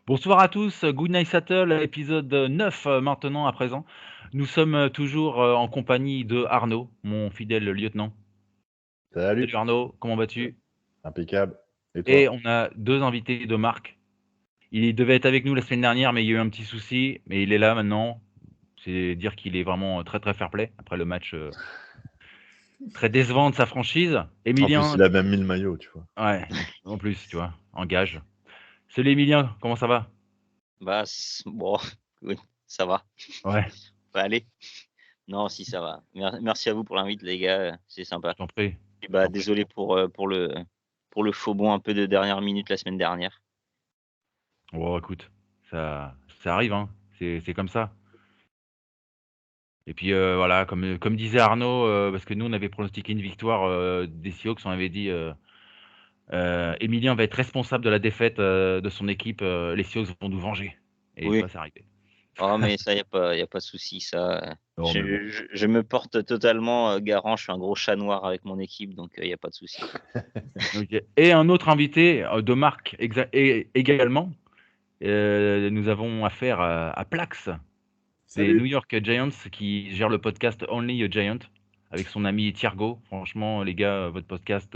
Bonsoir à tous, Good Night Sattel, épisode 9 maintenant à présent. Nous sommes toujours en compagnie de Arnaud, mon fidèle lieutenant. Salut Salut, Arnaud, comment vas-tu? impeccable. Et Et toi? on a deux invités de marque. Il devait être avec nous la semaine dernière, mais il y a eu un petit souci, mais il est là maintenant. C'est dire qu'il est vraiment très très fair play après le match très décevant de sa franchise. En plus, Emilien, il a même mis le maillot, tu vois. ouais, en plus, tu vois, en gage. Salut Emilien, comment ça va? Bah, bon, oui, ça va. Ouais, Bah, allez. Non, si ça va. Merci à vous pour l'invite, les gars, c'est je sympa. t'en prie. Et je bah, t'en prie. désolé pour le faux bond un peu de dernière minute la semaine dernière. Bon, écoute, ça arrive, hein, c'est comme ça. Et puis voilà, comme disait Arnaud, parce que nous on avait pronostiqué une victoire des Seahawks, on avait dit Emilien va être responsable de la défaite de son équipe, les Seahawks vont nous venger. Et tu Oui. vois, c'est arrivé. Oh, mais ça, y a pas de souci, ça. Non, mais bon. Je me porte totalement garant. Je suis un gros chat noir avec mon équipe, donc y a pas de souci. Ok. Et un autre invité de marque également, nous avons affaire à Plax, des New Salut. York Giants, qui gère le podcast Only a Giant, avec son ami Thiergo. Franchement, les gars, votre podcast,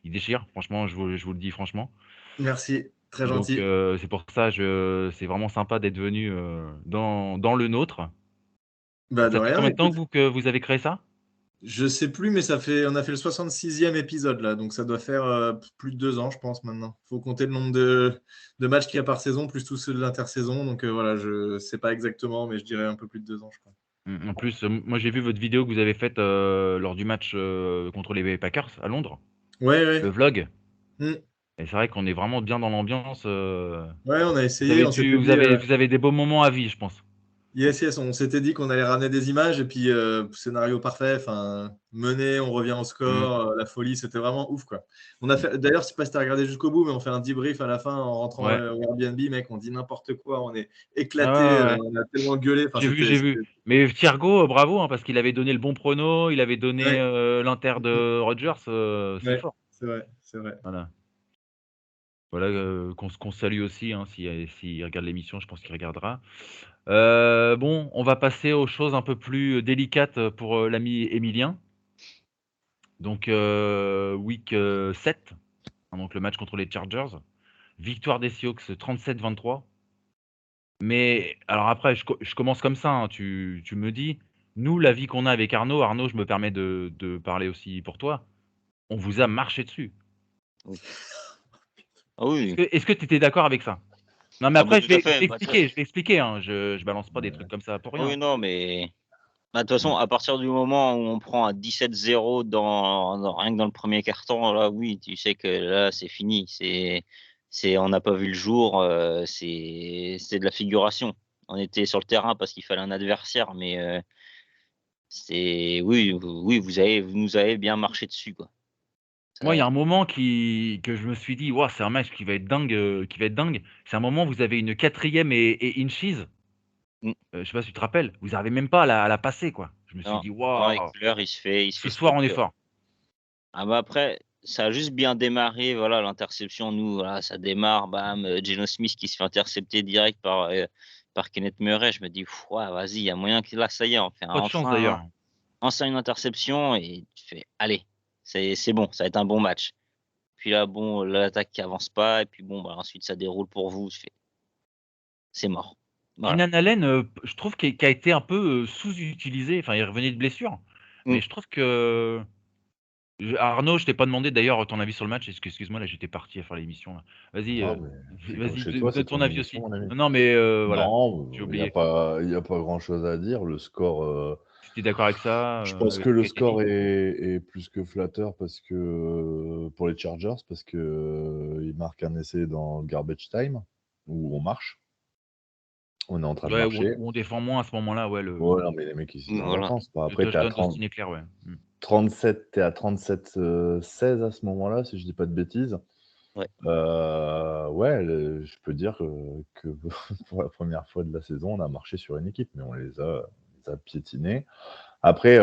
il déchire. Franchement, je vous le dis franchement. Merci, très Donc, gentil. c'est pour ça, c'est vraiment sympa d'être venu dans le nôtre. Bah de Ça fait rien, combien de temps écoute. que vous avez créé ça? Je sais plus, mais on a fait le 66e épisode là, donc ça doit faire plus de 2 ans, je pense maintenant. Faut compter le nombre de matchs qu'il y a par saison, plus tous ceux de l'intersaison. Donc voilà, je sais pas exactement, mais je dirais un peu plus de 2 ans, je crois. En plus, moi j'ai vu votre vidéo que vous avez faite lors du match contre les Packers à Londres, Ouais, le ouais. vlog. Hmm. Et c'est vrai qu'on est vraiment bien dans l'ambiance. Ouais, on a Vous essayé, avez on dû, s'était vous dit, avez, vous avez des beaux moments à vie, je pense. yes, on s'était dit qu'on allait ramener des images et puis scénario parfait, enfin mener, on revient au Mm. score, la folie, c'était vraiment ouf quoi. On a fait, d'ailleurs, je sais pas si t'as regardé jusqu'au bout, mais on fait un debrief à la fin en rentrant Ouais. au Airbnb, mec, on dit n'importe quoi, on est Ah éclaté, ouais, ouais, ouais. on a tellement gueulé, enfin J'ai vu, c'était, j'ai vu. Mais Thiergo, bravo, hein, parce qu'il avait donné le bon prono, il avait donné ouais, l'Inter de Rodgers, c'est ouais, fort. c'est vrai, c'est vrai. Voilà. Voilà, qu'on salue aussi, hein, s'il regarde l'émission, je pense qu'il regardera. Bon, on va passer aux choses un peu plus délicates pour l'ami Emilien. Donc, week 7, hein, donc le match contre les Chargers. Victoire des Seahawks 37-23. Mais alors après, je commence comme ça, hein, tu me dis, nous, la vie qu'on a avec Arnaud, je me permets de parler aussi pour toi, on vous a marché dessus. Oui. Ah oui. Est-ce que tu étais d'accord avec ça? Non, mais Ah bah, après, tout à fait. Bah, je vais expliquer, hein, je balance pas des trucs comme ça pour rien. oui, non, mais bah, de toute Mm. façon, à partir du moment où on prend un 17-0 rien que dans le premier quart-temps, là, oui, tu sais que là, c'est fini. On n'a pas vu le jour. C'est de la figuration. On était sur le terrain parce qu'il fallait un adversaire, mais oui, oui, vous nous avez bien marché dessus, quoi. Moi, il y a Ça- un moment que je me suis dit: «Waouh, c'est un match qui va être dingue, qui va être dingue». C'est un moment où vous avez une quatrième et inches, Mm. je sais pas si tu te rappelles? Vous arrivez même pas à la passer, quoi. Je me suis Non, dit: non, «Waouh, Eckler, il se fait ce soir, on est stopper. fort». Ah bah après, ça a juste bien démarré, voilà, l'interception, nous, voilà, ça démarre, bam, Geno Smith qui se fait intercepter direct par Kenneth Murray. Je me dis: «Ouah, vas-y, il y a moyen que là, ça y est, on fait Pas de chance d'ailleurs. enfin une interception» et tu fais: «Allez, c'est bon, ça va être un bon match». Puis là, bon, l'attaque qui avance pas et puis bon, bah, ensuite ça déroule pour vous, je fais: «C'est mort». Voilà. Keenan Allen, je trouve qu'il a été un peu, sous-utilisé, enfin, il revenait de blessure, Mmh. mais je trouve que Arnaud, je t'ai pas demandé d'ailleurs ton avis sur le match, excuse-moi, là, j'étais parti à faire l'émission là. Vas-y, Non, mais c'est comme vas-y, chez toi, c'est donne ton ton avis émission, aussi. mon ami. Non, non, mais voilà, j'ai Non, oublié. il y a pas grand-chose à dire. Le score, Si tu es d'accord avec ça, je pense avec que ce le qui a été dit? score est plus que flatteur parce que pour les Chargers, parce que ils marquent un essai dans le garbage time où on marche. On est en train de Ouais, marcher. où on défend moins à ce moment-là, ouais, Ouais, non, mais les mecs, ils étaient en Voilà. vacances. Bah, le après, tu es à touchdown 30. d'Austin Ekeler, ouais. 37, tu es à 37 16 à ce moment-là, si je dis pas de bêtises. Ouais. Ouais, je peux dire que pour la première fois de la saison, on a marché sur une équipe, mais on les a piétinés. Après,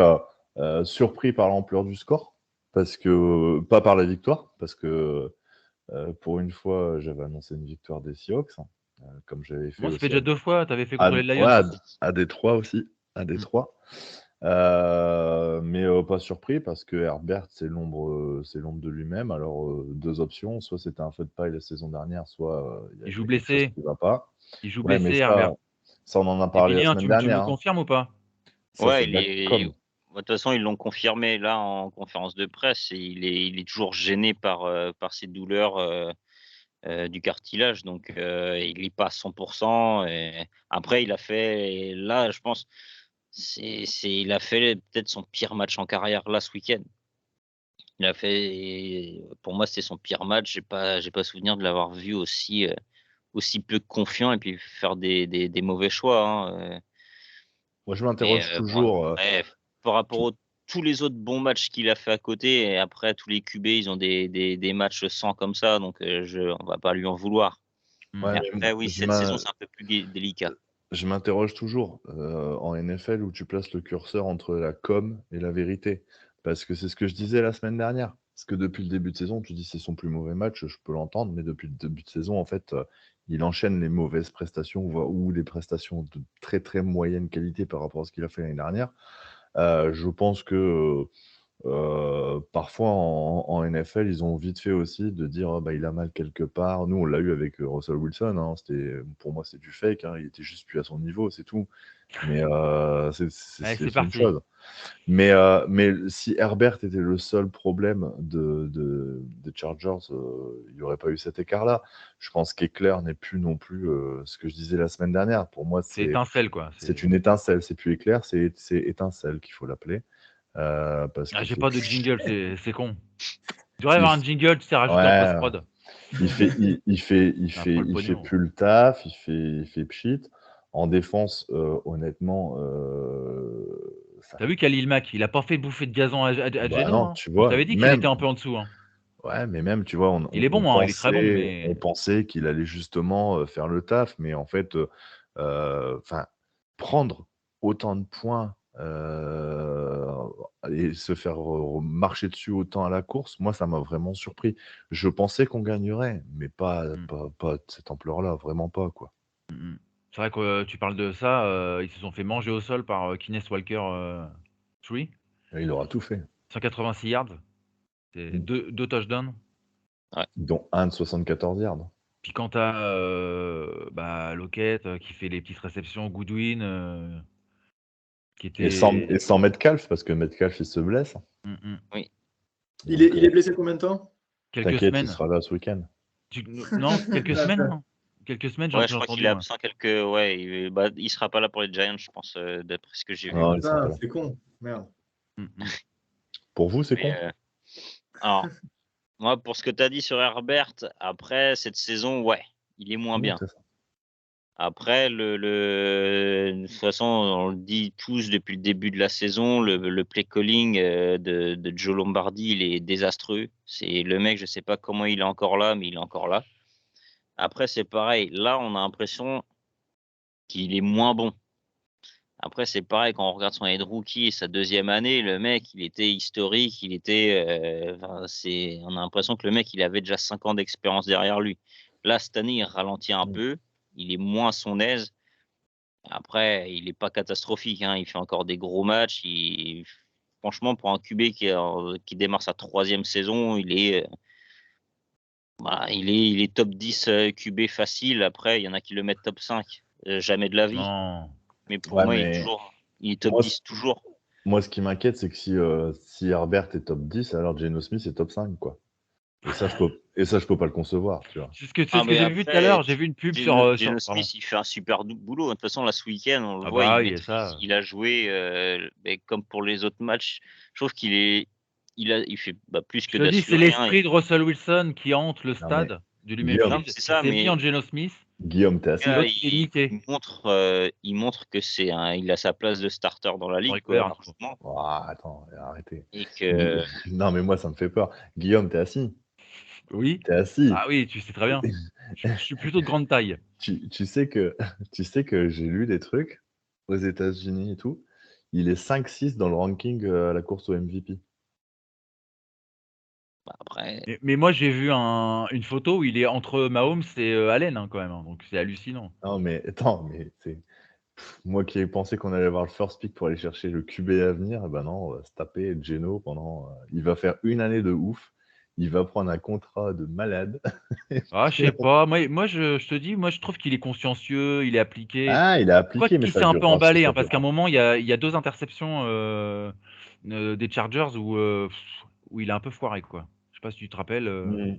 surpris par l'ampleur du score, parce que pas par la victoire, parce que Pour une fois, j'avais annoncé une victoire des Seahawks, comme j'avais fait Bon, ça fait aussi déjà 2 fois, tu avais fait à, contre les ouais, Lions. à Détroit aussi, à Détroit. Mais pas surpris parce que Herbert, c'est l'ombre de lui-même. Alors, deux options, soit c'était un feu de paille la saison dernière, soit il y Il a joue quelque chose blessé. qui ne va pas. Il joue Ouais, mais blessé, Herbert. ça, on en a Et parlé la Emilien, semaine tu me dernière. le confirmes ou pas? Ça, Ouais, c'est de la com. de toute façon, ils l'ont confirmé là en conférence de presse. Et il est toujours gêné par ces douleurs du cartilage. Donc, il y passe 100%. Et après, il a fait, là, je pense, il a fait peut-être son pire match en carrière là ce week-end. Il a fait, pour moi, c'était son pire match. J'ai pas souvenir de l'avoir vu aussi peu confiant et puis faire des mauvais choix. Hein. Moi, je Mais m'interroge bon, toujours. bref, par rapport à tous les autres bons matchs qu'il a fait à côté, et après, tous les QB, ils ont des matchs sans comme ça, donc on va pas lui en vouloir. Ouais, Mais mais après, oui, cette saison, c'est un peu plus délicat. je m'interroge toujours en NFL où tu places le curseur entre la com et la vérité. Parce que c'est ce que je disais la semaine dernière. Parce que depuis le début de saison, tu dis c'est son plus mauvais match, je peux l'entendre, mais depuis le début de saison, en fait, il enchaîne les mauvaises prestations ou les prestations de très très moyenne qualité par rapport à ce qu'il a fait l'année dernière. Je pense que parfois en NFL, ils ont vite fait aussi de dire bah, il a mal quelque part. Nous, on l'a eu avec Russell Wilson. Hein. Pour moi, c'est du fake. Hein. Il était juste plus à son niveau, c'est tout. Mais Allez, c'est c'est une parti. chose. Mais si Herbert était le seul problème des Chargers, il n'y aurait pas eu cet écart-là. Je pense qu'Eckler n'est plus non plus ce que je disais la semaine dernière. Pour moi, C'est étincelle, quoi. c'est une étincelle. C'est plus éclair, c'est étincelle qu'il faut l'appeler. Parce Ah, que j'ai pas de jingle, c'est con. Tu devrais avoir un jingle, tu sais, rajouter en ouais, post-prod. il Après le fait pognon. plus le taf, il fait pchit. En défense, honnêtement, T'as vu Khalil Mack, il a pas fait bouffer de gazon à bah Geno, non, hein. tu On vois, t'avait dit qu'il même, était un peu en dessous, hein. ouais, mais même, tu vois, Il est bon, hein, il est très bon, mais on pensait qu'il allait justement faire le taf, mais en fait, enfin, prendre autant de points et se faire marcher dessus autant à la course, moi, ça m'a vraiment surpris. Je pensais qu'on gagnerait, mais pas de cette ampleur-là, vraiment pas, quoi. mmh. C'est vrai que tu parles de ça, ils se sont fait manger au sol par Kenneth Walker, 3, Et il aura tout fait, 186 yards, c'est 2 touchdowns. Ouais. dont un de 74 yards. Puis quand tu as bah, Lockett qui fait les petites réceptions, Goodwin qui Et sans, était. Metcalf, parce que Metcalf, il se blesse. Oui. Il Donc, est blessé combien de temps? Quelques t'inquiète, il semaines. sera là ce week-end. Non, quelques semaines, non? Quelques semaines, Ouais, j'ai je crois qu'il entendu, est moi. absent il sera pas là pour les Giants, je pense, d'après ce que j'ai vu. Non, il sera pas Ah, là. c'est con. Merde. Pour vous, c'est Mais, con? alors, moi, pour ce que tu as dit sur Herbert, après cette saison, ouais, il est moins Non, bien. c'est ça. Après, de toute façon, on le dit tous depuis le début de la saison, le play calling de Joe Lombardi, il est désastreux. C'est le mec, je sais pas comment il est encore là, mais il est encore là. Après, c'est pareil. Là, on a l'impression qu'il est moins bon. Après, c'est pareil quand on regarde son année de rookie et sa deuxième année, le mec, il était historique, on a l'impression que le mec, il avait déjà 5 ans d'expérience derrière lui. Là, cette année, il ralentit un peu, il est moins à son aise. Après, il n'est pas catastrophique, hein. Il fait encore des gros matchs. Franchement, pour un QB qui démarre sa 3e saison, il est top 10 QB facile. Après, il y en a qui le mettent top 5. Jamais de la vie. Non. Mais pour Ouais, moi, mais il est top moi, 10 toujours. moi, ce qui m'inquiète, c'est que si Herbert est top 10, alors Geno Smith est top 5, quoi. Et ça, je peux pas le concevoir, tu vois. C'est ce que Mais j'ai vu tout à après, l'heure. J'ai vu une pub Geno pardon. Smith, il fait un super boulot. De toute façon, là, ce week-end, on le Ah voit, bah il oui, et maîtrise. ça. Il a joué, mais comme pour les autres matchs. Je trouve il fait plus Je que te dis, c'est d'assurer. Hein. l'esprit de Russell Wilson qui hante le Non, mais stade du Lumen Guillaume, Non, mais Field. c'est Il ça, s'est mis mais en Geno Smith. Guillaume, t'es assis? là, L'autre, il est niqué. il montre que il a sa place de starter dans la ligue, quoi, Auriculaire, hein, largement. Oh, attends, arrêtez. Et que, Non, mais moi, ça me fait peur. Guillaume, t'es assis? Oui. T'es assis. Ah oui, tu sais très bien. Je suis plutôt de grande taille. Tu sais que, tu sais que j'ai lu des trucs aux États-Unis et tout. Il est 5-6 dans le ranking à la course au MVP. Après, Mais moi, j'ai vu une photo où il est entre Mahomes et Allen hein, quand même. Hein, donc c'est hallucinant. Non, mais attends, mais c'est. Moi qui ai pensé qu'on allait avoir le first pick pour aller chercher le QB à venir, eh ben non, on va se taper Geno pendant. Il va faire une année de ouf. Il va prendre un contrat de malade. Ah, je sais pas. Moi je te dis, moi, je trouve qu'il est consciencieux, il est appliqué. Ah, il a Quoi appliqué, mais qu'il ça s'est un peu durera aussi, emballé, ça hein, parce qu'à un durera. moment, il y a 2 interceptions des Chargers où il a un peu foiré, quoi. Je sais pas si tu te rappelles. Mm.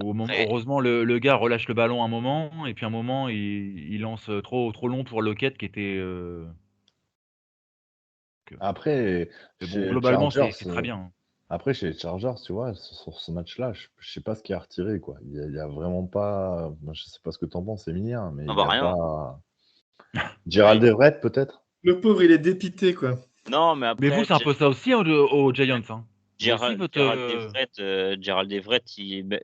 Où après, heureusement, le gars relâche le ballon un moment, et puis un moment, il lance trop long pour Lockett qui était. Après, Mais bon, chez les globalement, Chargers, c'est très bien. Hein. après, chez les Chargers, tu vois, sur ce match-là, je sais pas ce qui a retiré, quoi. Il y a vraiment pas. Moi, je sais pas ce que t'en penses, Emilien, mais on il y va a rien. pas. Ouais. Gerald Everett, peut-être? Le pauvre, il est dépité, quoi. Non, mais Mais vous, après, c'est un peu ça aussi hein, aux Giants. Hein. Vous aussi, Gerald, votre. Gerald Everett,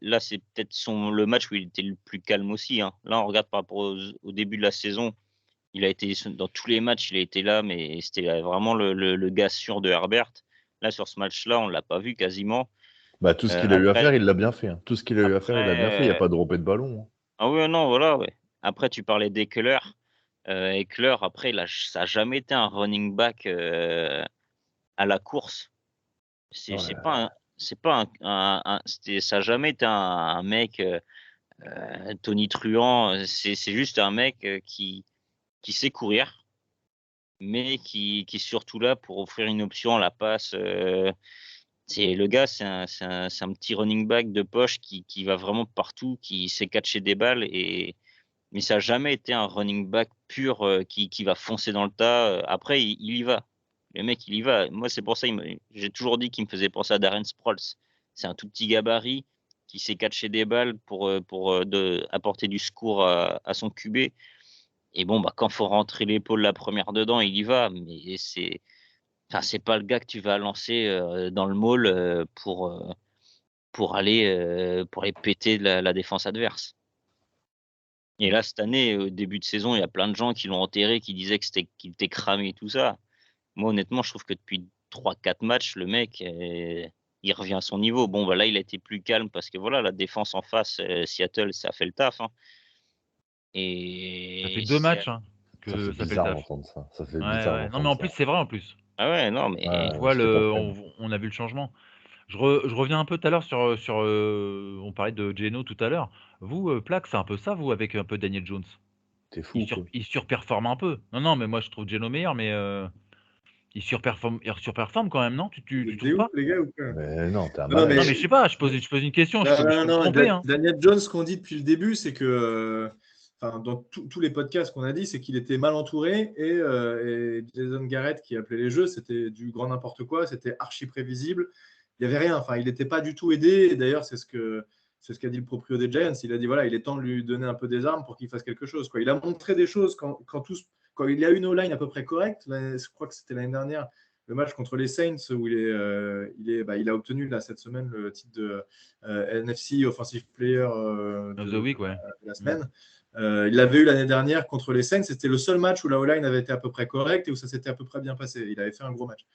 là, c'est peut-être le match où il était le plus calme aussi. Hein. Là, on regarde par rapport au début de la saison. Il a été dans tous les matchs, il a été là, mais c'était vraiment le gars sûr de Herbert. Là, sur ce match-là, on l'a pas vu quasiment. Bah, tout ce qu'il a eu à Après, faire, il l'a bien fait. Hein. Tout ce qu'il a eu à faire, il l'a bien fait. Il n'y a après, pas de dropé de ballon. Hein. ah oui, non, voilà, ouais. Après, tu parlais d'Eckler. Eckler, après, ça n'a jamais été un running back à la course. Ouais. C'est pas ça n'a jamais été un mec Tony Truant. C'est juste un mec qui sait courir, mais qui est surtout là pour offrir une option à la passe. C'est le gars, c'est un petit running back de poche qui va vraiment partout, qui sait catcher des balles mais ça n'a jamais été un running back pur qui va foncer dans le tas. Après, il y va. Le mec, il y va. Moi, c'est pour ça, j'ai toujours dit qu'il me faisait penser à Darren Sproles. C'est un tout petit gabarit qui sait catcher des balles pour apporter du secours à son QB. Et bon, bah, quand faut rentrer l'épaule la première dedans, il y va. Mais c'est pas le gars que tu vas lancer dans le maul pour aller péter la défense adverse. Et là, cette année, au début de saison, il y a plein de gens qui l'ont enterré, qui disaient qu'il était cramé et tout ça. Moi, honnêtement, je trouve que depuis 3-4 matchs, le mec, il revient à son niveau. Bon, bah là, il a été plus calme parce que voilà, la défense en face, Seattle, ça fait le taf. Hein. Ça fait Et 2 matchs hein, Ça fait que ça fait le bizarre taf. d'entendre ça. Ça fait Ouais, bizarre ouais. Non, mais d'entendre en ça. plus, c'est vrai en plus. ah ouais, non, On mais voit Je te confirme. on a vu le changement. Je reviens un peu tout à l'heure sur on parlait de Geno tout à l'heure. Vous, Plaque, c'est un peu ça, vous, avec un peu Daniel Jones? T'es fou, quoi. Il surperforme un peu. Non, non, mais moi, je trouve Geno meilleur, mais il surperforme quand même, non? Vous Tu êtes des trouves ouf, pas? les gars, ou quoi? Mais non, t'es un Non, malade. Non, mais mais je sais pas, je pose une question, non, je non, peux me non, tromper, hein. Daniel Jones, ce qu'on dit depuis le début, c'est que, enfin, dans tous les podcasts qu'on a dit, c'est qu'il était mal entouré et Jason Garrett qui appelait les jeux, c'était du grand n'importe quoi, c'était archi prévisible. Il n'y avait rien, enfin, il n'était pas du tout aidé. Et d'ailleurs, c'est ce qu'a dit le proprio des Giants. Il a dit voilà, il est temps de lui donner un peu des armes pour qu'il fasse quelque chose. Quoi. Il a montré des choses quand il y a une O-line à peu près correcte. Je crois que c'était l'année dernière le match contre les Saints où il a obtenu là, cette semaine le titre de NFC Offensive Player Of the de week, ouais. la semaine. Il l'avait eu l'année dernière contre les Saints. C'était le seul match où la O-line avait été à peu près correcte et où ça s'était à peu près bien passé. Il avait fait un gros match.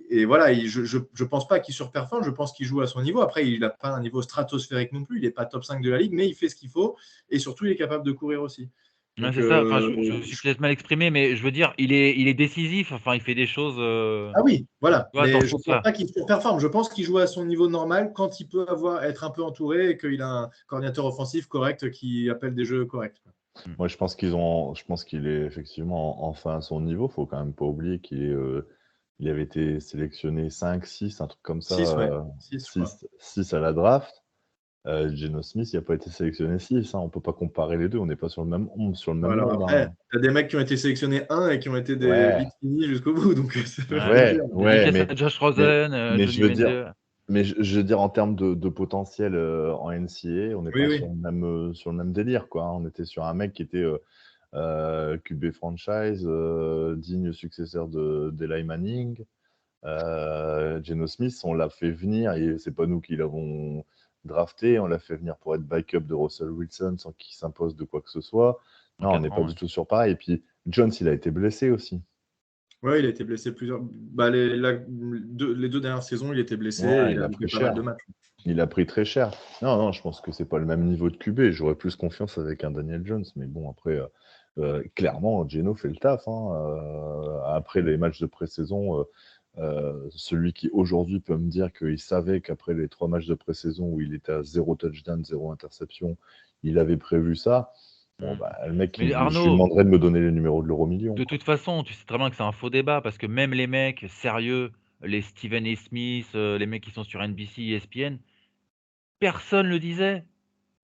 Et voilà, je ne pense pas qu'il surperforme, je pense qu'il joue à son niveau. Après, il n'a pas un niveau stratosphérique non plus, il n'est pas top 5 de la ligue, mais il fait ce qu'il faut et surtout, il est capable de courir aussi. Ouais, Donc, c'est ça. Enfin, je me suis peut-être mal exprimé, mais je veux dire, il est décisif. Enfin, il fait des choses, ah oui, voilà. tu vois, dans Mais ce je ne pense sens-là. pas qu'il surperforme. Je pense qu'il joue à son niveau normal quand il peut être un peu entouré et qu'il a un coordinateur offensif correct qui appelle des jeux corrects. Mm. Moi, je pense qu'il est effectivement enfin à son niveau. Faut quand même pas oublier il avait été sélectionné 5, 6, un truc comme ça, 6, ouais. 6, je crois. 6 à la draft. Geno Smith, il n'a pas été sélectionné 6. Hein. On ne peut pas comparer les deux. On n'est pas sur le même Alors monde. après, Hein. tu as des mecs qui ont été sélectionnés 1 et qui ont été des Ouais, leads finis jusqu'au bout. Donc, ça peut Ouais. faire plaisir. ouais, Dédicace à Josh mais, Rosen, mais je Johnny veux dire, Manziel. je veux dire en termes de potentiel en NCAA, on n'est Oui, pas oui. sur le même délire, quoi. Hein. On était sur un mec qui était QB franchise, digne successeur d'Eli Manning. Geno Smith, on l'a fait venir et c'est pas nous qui l'avons drafté. On l'a fait venir pour être backup de Russell Wilson sans qu'il s'impose de quoi que ce soit. En Non, on 4 n'est pas ans, du ouais. tout sur pareil. Et puis Jones, il a été blessé aussi. Ouais, il a été blessé plusieurs. Bah, les 2 dernières saisons, il était blessé Ouais, et il il a a loupé pris pas mal de cher. matchs. Il a pris très cher. Non, je pense que c'est pas le même niveau de QB. J'aurais plus confiance avec un Daniel Jones. Mais bon, après, clairement, Geno fait le taf, hein. Après les matchs de pré-saison, celui qui aujourd'hui peut me dire qu'il savait qu'après les 3 matchs de pré-saison où il était à 0 touchdown, 0 interception, il avait prévu ça. Bon, Mmh. bah, le mec, Mais je lui Arnaud, demanderais de me donner les numéros de l'euro million, de quoi. toute façon, tu sais très bien que c'est un faux débat parce que même les mecs sérieux, les Stephen A. Smith, les mecs qui sont sur NBC, ESPN, personne le disait,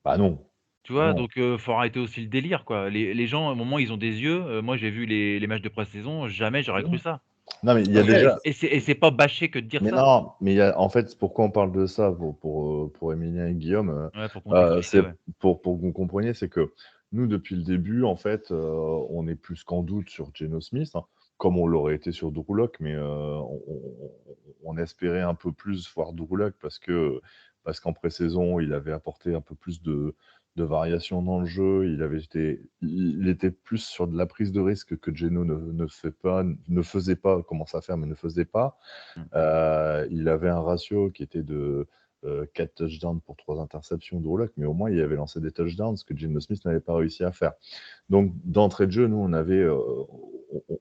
Bah non, tu bah vois? non. Donc faut arrêter aussi le délire, quoi. Les gens, à un moment, ils ont des yeux. Moi, j'ai vu les matchs de pré-saison, jamais j'aurais cru ça. Non, mais il y a Donc Après, déjà. c'est pas bâché que de dire Mais ça. non, mais il y a, en fait, pourquoi on parle de ça pour Emilien et Guillaume, Ouais, pour contextualiser, c'est ouais. pour que vous compreniez, c'est que nous, depuis le début, en fait, on est plus qu'en doute sur Geno Smith, hein, comme on l'aurait été sur Drew Lock, mais on espérait un peu plus voir Drew Lock parce qu'en pré-saison, il avait apporté un peu plus de variation dans le jeu, il était plus sur de la prise de risque que Geno ne faisait pas, commence à faire, mais ne faisait pas. Mmh. Il avait un ratio qui était de 4 touchdowns pour 3 interceptions de Rouloc, mais au moins il avait lancé des touchdowns, ce que Geno Smith n'avait pas réussi à faire. Donc d'entrée de jeu, nous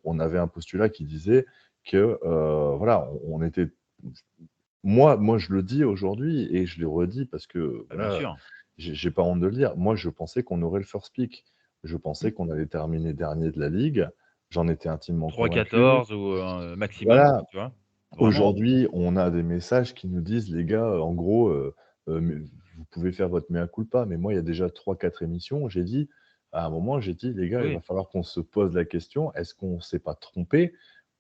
on avait un postulat qui disait que voilà, on était. Moi, je le dis aujourd'hui et je l'ai redit parce que Bah, bien voilà, sûr. j'ai pas honte de le dire. Moi, je pensais qu'on aurait le first pick. Je Mmh. pensais qu'on allait terminer dernier de la ligue. J'en étais intimement convaincu. 3-14 ou maximum, Voilà, quoi, tu vois? Vraiment. aujourd'hui, on a des messages qui nous disent: «Les gars, en gros, mais vous pouvez faire votre mea culpa», mais moi, il y a déjà 3-4 émissions, j'ai dit à un moment, j'ai dit: «Les gars, il va Oui. falloir qu'on se pose la question, est-ce qu'on s'est pas trompé?»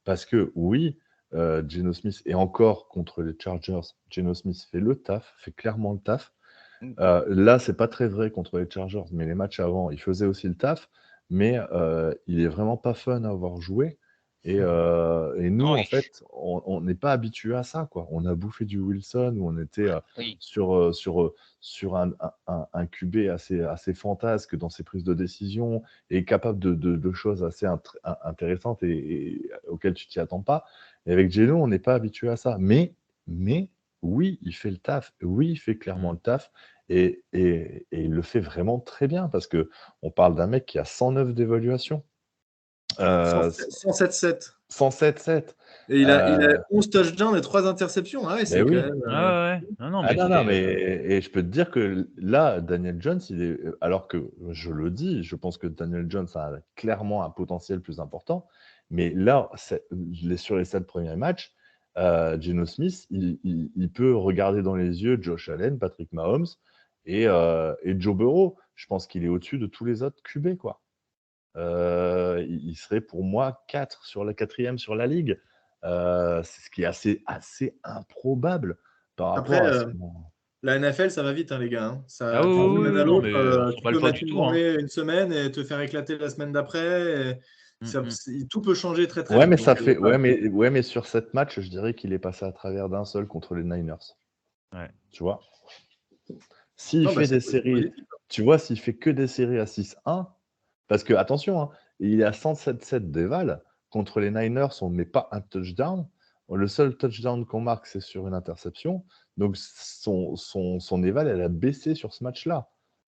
Parce que oui, Geno Smith et encore contre les Chargers, Geno Smith fait le taf, fait clairement le taf. Mmh. Là, c'est pas très vrai contre les Chargers, mais les matchs avant, il faisait aussi le taf, mais il est vraiment pas fun à avoir joué et nous, Non, en fait, on n'est pas habitués à ça, quoi. On a bouffé du Wilson où on était, oui. sur un QB assez fantasque dans ses prises de décision et capable de choses assez intéressantes et auxquelles tu t'y attends pas. Et avec Geno, on n'est pas habitué à ça. Mais oui, il fait le taf. Oui, il fait clairement Mmh. le taf et il le fait vraiment très bien parce qu'on parle d'un mec qui a 109 d'évaluation. 107-7. 107-7. Et il a 11 touchdowns et 3 interceptions. Ah ouais, Mais c'est quand oui. même. Ouais, ouais, ouais. Non, non, Ah mais non, non, c'est, mais et je peux te dire que là, Daniel Jones, alors que je le dis, je pense que Daniel Jones a clairement un potentiel plus important, mais là, sur les 7 premiers matchs, Geno Smith, il peut regarder dans les yeux Josh Allen, Patrick Mahomes et Joe Burrow. Je pense qu'il est au-dessus de tous les autres QB, quoi. Il serait pour moi 4 sur la 4e sur la ligue. C'est ce qui est assez improbable par Après, rapport à ce qu'on. la NFL, ça va vite, hein, les gars, hein. ah Ça, oui, d'une Ah oui, oui, semaine oui, à oui, non, l'autre, mais on tu s'emballe peux pas mettre du une tout, hein. branlée une semaine et te faire éclater la semaine d'après. Mmh mh. Tout peut changer très très ouais, vite. mais Donc, ça fait. voilà. Ouais, mais sur 7 matchs, je dirais qu'il est passé à travers d'un seul contre les Niners. Ouais. Tu vois? S'il Non, bah, fait des c'est séries, positif. tu vois, s'il fait que des séries à 6-1, parce que attention, hein, il est à 107-7 d'éval. Contre les Niners, on ne met pas un touchdown. Le seul touchdown qu'on marque, c'est sur une interception. Donc son éval, elle a baissé sur ce match-là.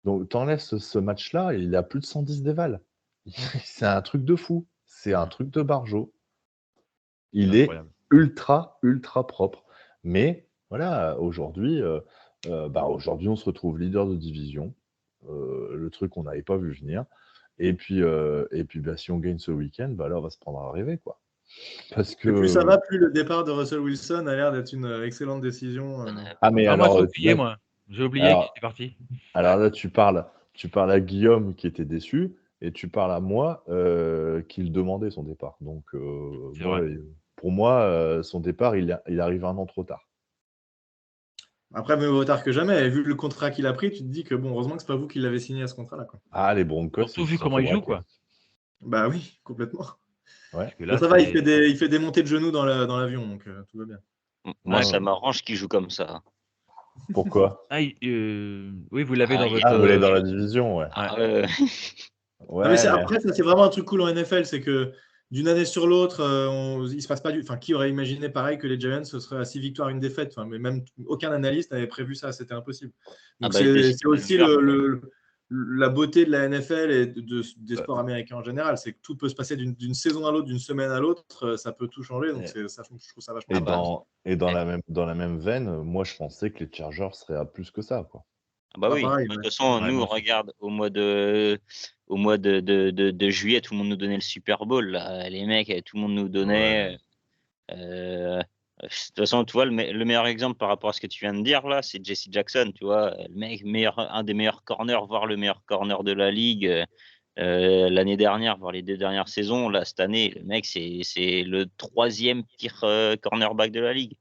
Donc tu enlèves ce match-là, et il a plus de 110 d'éval. C'est un truc de fou. C'est un Mmh. truc de barjo. C'est Il est incroyable. ultra, ultra propre. Mais voilà, aujourd'hui, on se retrouve leader de division. Le truc qu'on n'avait pas vu venir. Et puis si on gagne ce week-end, là, on va se prendre à rêver, quoi. Parce Et plus ça va, que. plus le départ de Russell Wilson a l'air d'être une excellente décision. Ah, mais Ah moi j'ai alors, oublié moi. J'ai oublié qu'il alors, était parti. alors là, tu parles à Guillaume qui était déçu, et tu parles à moi qui le demandait son départ. Donc, C'est vrai. pour moi, son départ, il arrive un an trop tard. Après, mieux vaut tard que jamais. Et vu le contrat qu'il a pris, tu te dis que bon, heureusement que c'est pas vous qui l'avez signé à ce contrat-là, quoi. Ah, les Broncos, Surtout ils se vu sont comment fait il joue, braquer. quoi. Bah oui, complètement. Ouais. Parce que Bon, là ça va, il c'est fait des montées de genoux dans l'avion, donc tout va bien. Moi, ouais. ça Ouais. m'arrange qu'il joue comme ça. Pourquoi? Ah oui, vous l'avez Ah, dans il y a votre Ah, vous l'avez des- dans la division, ouais. ouais. Ah, ouais. Non, mais Ouais. après, ça, c'est vraiment un truc cool en NFL, c'est que d'une année sur l'autre, il se passe pas enfin, qui aurait imaginé pareil que les Giants ce serait à 6 victoires, une défaite, mais même aucun analyste n'avait prévu ça, c'était impossible. Donc c'est aussi la beauté de la NFL et des sports américains en général, c'est que tout peut se passer d'une saison à l'autre, d'une semaine à l'autre, ça peut tout changer, donc je trouve ça vachement dans la même veine, moi je pensais que les Chargers seraient à plus que ça, quoi. Oui. Pareil, De toute façon, nous, regarde, au mois de juillet, tout le monde nous donnait le Super Bowl. Là. Les mecs, tout le monde nous donnait. De toute façon, tu vois, le meilleur exemple par rapport à ce que tu viens de dire, là, c'est Jesse Jackson. Tu vois, le mec, un des meilleurs corners, voire le meilleur corner de la ligue. L'année dernière, voire les 2 dernières saisons. Là, cette année, le mec, c'est le 3e pire cornerback de la ligue.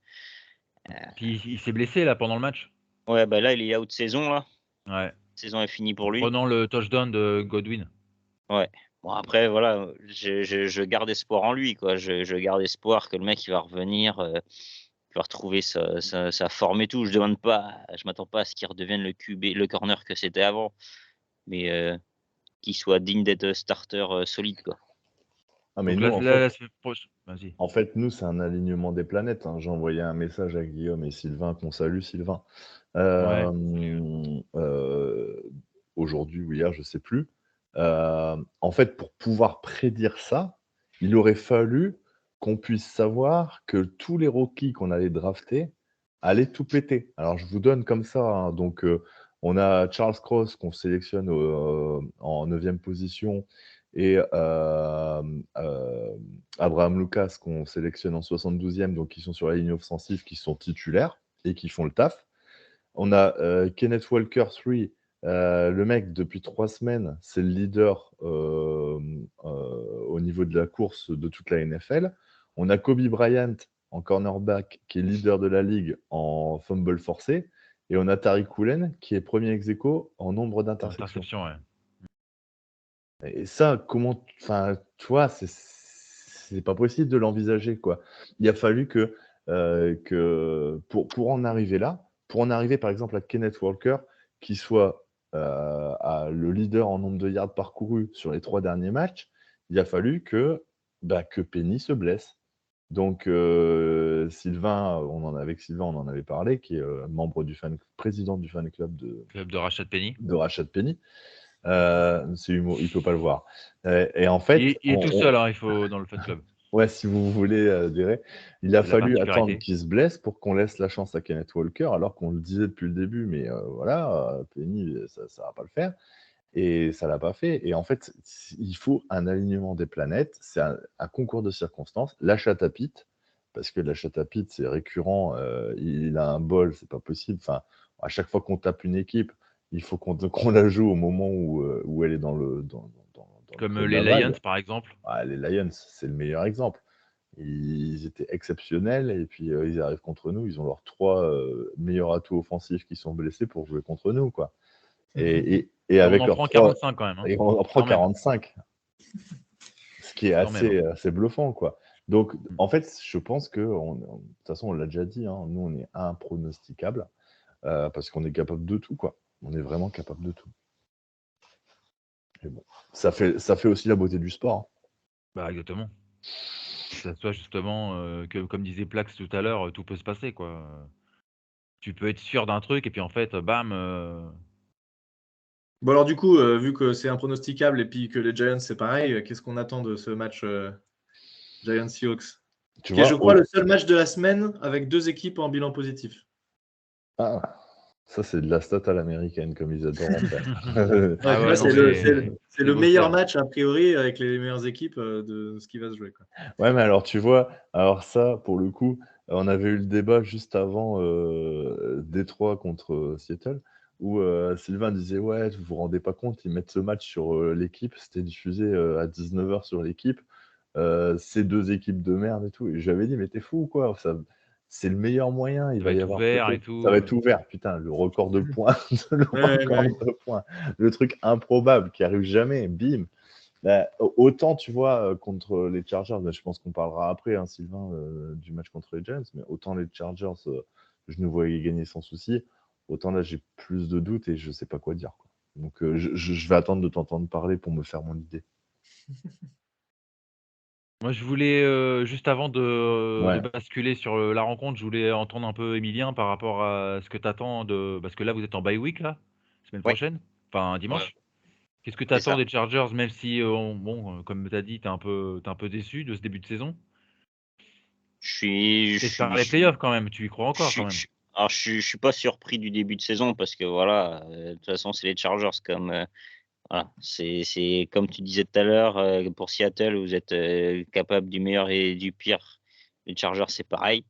Puis il s'est blessé là pendant le match. Ouais, là, il est out de saison, là. Ouais. La saison est finie pour lui. Prenant le touchdown de Godwin. Ouais. Bon, après, voilà, je garde espoir en lui, quoi. Je garde espoir que le mec, il va revenir, il va retrouver sa forme et tout. Je m'attends pas à ce qu'il redevienne le QB, le corner que c'était avant, mais qu'il soit digne d'être starter solide, quoi. Ah, mais Donc nous, la semaine prochaine, vas-y. en fait, nous, c'est un alignement des planètes. J'ai envoyé un message à Guillaume et Sylvain, qu'on salue, Sylvain. Aujourd'hui ou hier, je sais plus. En fait, pour pouvoir prédire ça, il aurait fallu qu'on puisse savoir que tous les rookies qu'on allait drafter allaient tout péter. Alors, je vous donne comme ça. Donc, on a Charles Cross qu'on sélectionne en 9e position et Abraham Lucas qu'on sélectionne en 72e, donc qui sont sur la ligne offensive, qui sont titulaires et qui font le taf. On a Kenneth Walker 3, le mec depuis 3 semaines, c'est le leader au niveau de la course de toute la NFL. On a Kobe Bryant en cornerback qui est leader de la ligue en fumble forcé. Et on a Tariq Woolen qui est premier ex-aequo en nombre d'interceptions. Ouais. Et ça, comment, enfin, tu vois, c'est pas possible de l'envisager, quoi. Il a fallu que pour en arriver là, pour en arriver par exemple à Kenneth Walker, qui soit le leader en nombre de yards parcourus sur les 3 derniers matchs, il a fallu que Penny se blesse. Donc Sylvain, avec Sylvain, on en avait parlé, qui est membre président du fan club de Rashad Penny. De Rashad Penny. C'est humour, il peut pas le voir. Et en fait, il est tout seul, il faut dans le fan club. Ouais, si vous voulez adhérer, il a fallu attendre qu'il se blesse pour qu'on laisse la chance à Kenneth Walker, alors qu'on le disait depuis le début, mais voilà, Penny, ça va pas le faire. Et ça l'a pas fait. Et en fait, il faut un alignement des planètes. C'est un concours de circonstances. La chatte à Pitt, parce que la chatte à Pitt, c'est récurrent. Il a un bol, c'est pas possible. Enfin, à chaque fois qu'on tape une équipe, il faut qu'on la joue au moment où elle est dans le. Comme les Lions, par exemple. Ah, les Lions, c'est le meilleur exemple. Ils étaient exceptionnels et puis ils arrivent contre nous. Ils ont leurs 3 meilleurs atouts offensifs qui sont blessés pour jouer contre nous, quoi. Et avec on en prend 45 quand même. Et on en prend 45. Ce qui est assez bluffant, quoi. Donc, en fait, je pense que, de toute façon, on l'a déjà dit, nous, on est impronosticable parce qu'on est capable de tout, quoi. On est vraiment capable de tout. Et bon, ça fait aussi la beauté du sport. Exactement. Ça soit justement que, comme disait Plax tout à l'heure, tout peut se passer, quoi. Tu peux être sûr d'un truc et puis en fait, bam. Bon, alors du coup, vu que c'est impronosticable et puis que les Giants, c'est pareil, qu'est-ce qu'on attend de ce match Giants-Seahawks, qui est, je crois, le seul match de la semaine avec 2 équipes en bilan positif. Ah, ça, c'est de la stat à l'américaine, comme ils adorent en faire. C'est le meilleur match, a priori, avec les meilleures équipes de ce qui va se jouer, quoi. Ouais, mais alors, tu vois, alors ça, pour le coup, on avait eu le débat juste avant Détroit contre Seattle, où Sylvain disait, ouais, vous vous rendez pas compte, ils mettent ce match sur l'équipe, c'était diffusé à 19h sur l'équipe, ces 2 équipes de merde et tout. Et j'avais dit, mais t'es fou ou quoi, c'est le meilleur moyen, il va y avoir ouvert et tout. Ça va être ouvert, putain, le record de points, le truc improbable qui arrive jamais, bim. Autant, tu vois, contre les Chargers, je pense qu'on parlera après, Sylvain, du match contre les Giants, mais autant les Chargers, je nous voyais gagner sans souci, autant là, j'ai plus de doutes et je sais pas quoi dire, quoi. Donc, je vais attendre de t'entendre parler pour me faire mon idée. Moi, je voulais, juste avant de Ouais. basculer sur, la rencontre, je voulais entendre un peu Emilien par rapport à ce que tu attends de parce que là, vous êtes en bye week là, semaine Ouais, prochaine? Enfin ouais, dimanche. Qu'est-ce que tu c'est attends ça. des Chargers même si, comme tu as dit, tu un peu déçu de ce début de saison? Je suis, Tu je suis, espères je les suis, playoffs quand même, tu y crois je encore quand suis, même? alors je suis pas surpris du début de saison parce que voilà, de toute façon, c'est les Chargers voilà, c'est comme tu disais tout à l'heure, pour Seattle, vous êtes, capable du meilleur et du pire. Les Chargers, c'est pareil.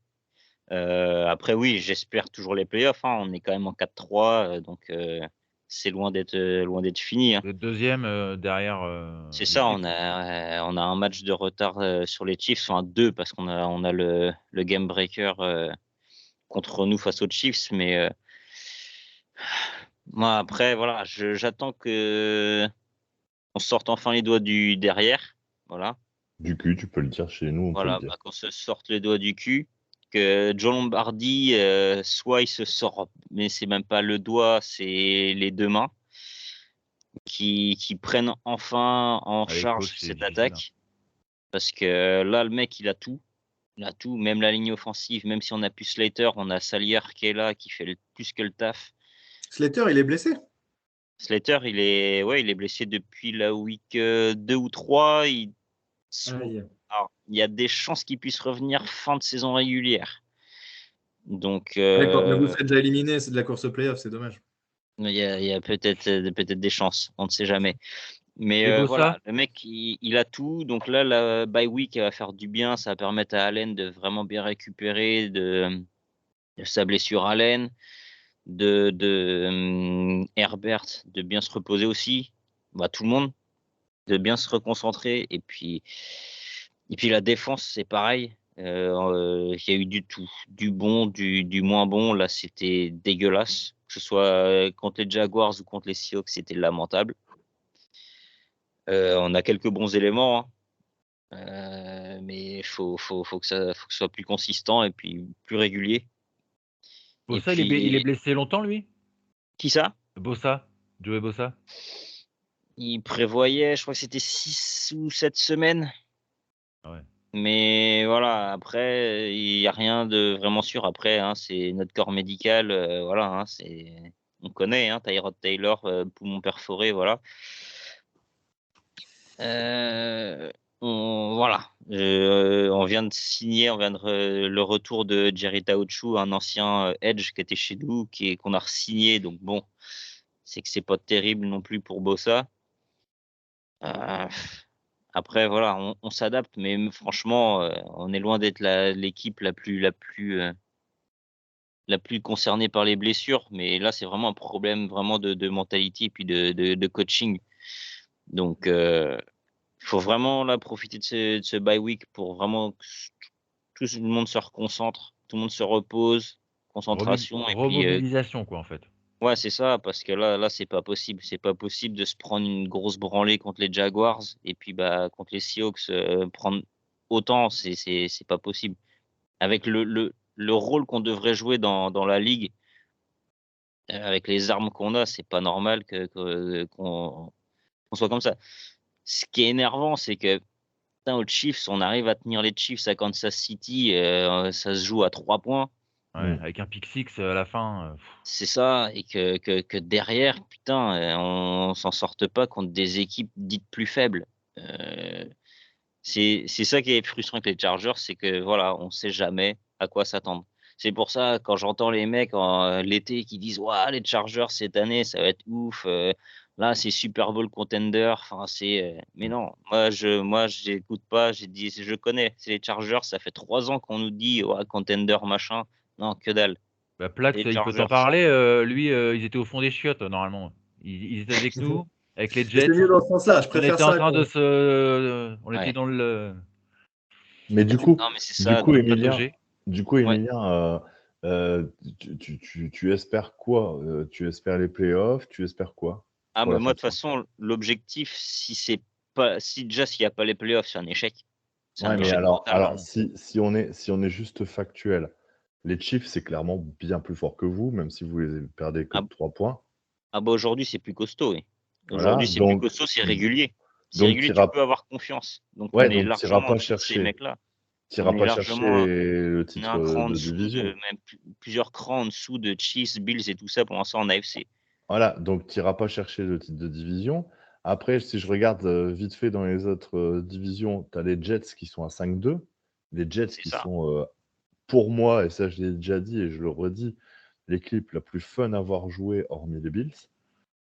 Après oui, j'espère toujours les playoffs, hein. On est quand même en 4-3, donc c'est loin d'être fini, hein. Vous êtes 2e, derrière, C'est les ça, Chiefs. on a un match de retard, sur les Chiefs, enfin 2 parce qu'on a le game breaker, contre nous face aux Chiefs, mais moi après voilà, je j'attends qu'on sorte enfin les doigts du derrière, voilà. Du cul, tu peux le dire chez nous, on peut le Voilà, dire. bah, qu'on se sorte les doigts du cul, que Joe Lombardi, soit il se sort, mais c'est même pas le doigt, c'est les 2 mains, qui prennent enfin en Ah les coachs, charge c'est cette difficile, hein. attaque. Parce que là, le mec, il a tout. Il a tout, même la ligne offensive, même si on a plus Slater, on a Salier qui est là, qui fait plus que le taf. Slater, il est blessé? Slater, il est blessé depuis la week 2 ou 3. Aïe. Alors, il y a des chances qu'il puisse revenir fin de saison régulière. Donc, D'accord, mais vous serez déjà éliminé, c'est de la course au playoff, c'est dommage. il y a peut-être des chances, on ne sait jamais. Mais Et voilà, Bossa? le mec, il a tout. Donc là, la bye week, elle va faire du bien. Ça va permettre à Allen de vraiment bien récupérer de sa blessure Allen, Herbert de bien se reposer aussi. Bah, tout le monde de bien se reconcentrer. Et puis la défense, c'est pareil. Il y a eu du tout, du bon, du moins bon. Là, c'était dégueulasse. Que ce soit contre les Jaguars ou contre les Seahawks, c'était lamentable. On a quelques bons éléments, hein. Mais faut que ce soit plus consistant et puis plus régulier. Et Bossa, il est puis, blessé longtemps lui? qui ça? Bossa? Joey Bossa? Il prévoyait, je crois que c'était 6 ou 7 semaines. Ah ouais. Mais voilà, après, il y a rien de vraiment sûr. Après, hein, c'est notre corps médical, voilà, hein, on connaît, hein, Tyrod Taylor, poumon perforé, voilà. Voilà, on vient de signer, le retour de Jerry Tauchou, un ancien, edge qui était chez nous, qu'on a re-signé, donc bon, c'est que c'est pas terrible non plus pour Bossa. Heu, Après voilà, on s'adapte, mais franchement, on est loin d'être l'équipe la plus concernée par les blessures, mais là, c'est vraiment un problème vraiment de mentalité et puis de coaching. Donc il faut vraiment là profiter de ce bye week pour vraiment que tout le monde se reconcentre, tout le monde se repose, concentration et puis, Remobilisation quoi en fait. ouais, c'est ça, parce que là, c'est pas possible. C'est pas possible de se prendre une grosse branlée contre les Jaguars et puis, bah, contre les Seahawks, prendre autant, c'est pas possible. Avec le rôle qu'on devrait jouer dans la ligue, avec les armes qu'on a, c'est pas normal qu'on soit comme ça. Ce qui est énervant, c'est que, putain, aux Chiefs, on arrive à tenir les Chiefs à Kansas City, ça se joue à 3 points. Ouais, Mmh. avec un pick six, à la fin, C'est ça et que derrière, putain, on s'en sorte pas contre des équipes dites plus faibles. Heu, c'est ça qui est frustrant avec les Chargers, c'est que voilà, on sait jamais à quoi s'attendre. C'est pour ça, quand j'entends les mecs l'été qui disent: «Waouh, les Chargers cette année, ça va être ouf, là, c'est Super Bowl contender», enfin mais mmh. non, moi j'écoute pas, j'ai dit: «Je connais, c'est les Chargers, ça fait 3 ans qu'on nous dit: "Ouais, contender machin". Non, que dalle, Bah, c'est Plax, les il peut t'en Chargers». parler, lui, ils étaient au fond des chiottes, normalement. Ils étaient avec nous, avec les Mais c'est Jets. mieux dans ce sens-là, je On préfère était en ça. train de se on était Ouais. dans le Mais Non, mais c'est ça, donc Emilien, patauger. ouais. tu espères quoi? Tu espères les playoffs? Tu espères quoi Ah, pour mais la moi, fin de de toute saison? façon, l'objectif, si déjà, s'il y a pas les playoffs, c'est un échec. C'est Ouais, un mais échec total. alors Clairement. si on est juste factuel, les Chiefs, c'est clairement bien plus fort que vous, même si vous les perdez que Ah de 3 points. ah bah, aujourd'hui, c'est plus costaud, oui. Voilà, Aujourd'hui, c'est plus costaud, c'est régulier. C'est Donc, régulier, tu peux avoir confiance. Donc, on ouais, est donc tu largement pas en dessous de ces chercher, mecs-là. t'iras On est pas chercher largement le on est titre un cran en de dessous division. même plusieurs crans en dessous de Chiefs, Bills et tout ça pour l'instant en AFC. Voilà, donc tu iras pas chercher le titre de division. Après, si je regarde vite fait dans les autres divisions, tu as les Jets qui sont à 5-2. Les Jets C'est qui ça. sont, pour moi, et ça je l'ai déjà dit et je le redis, l'équipe la plus fun à avoir joué hormis les Bills.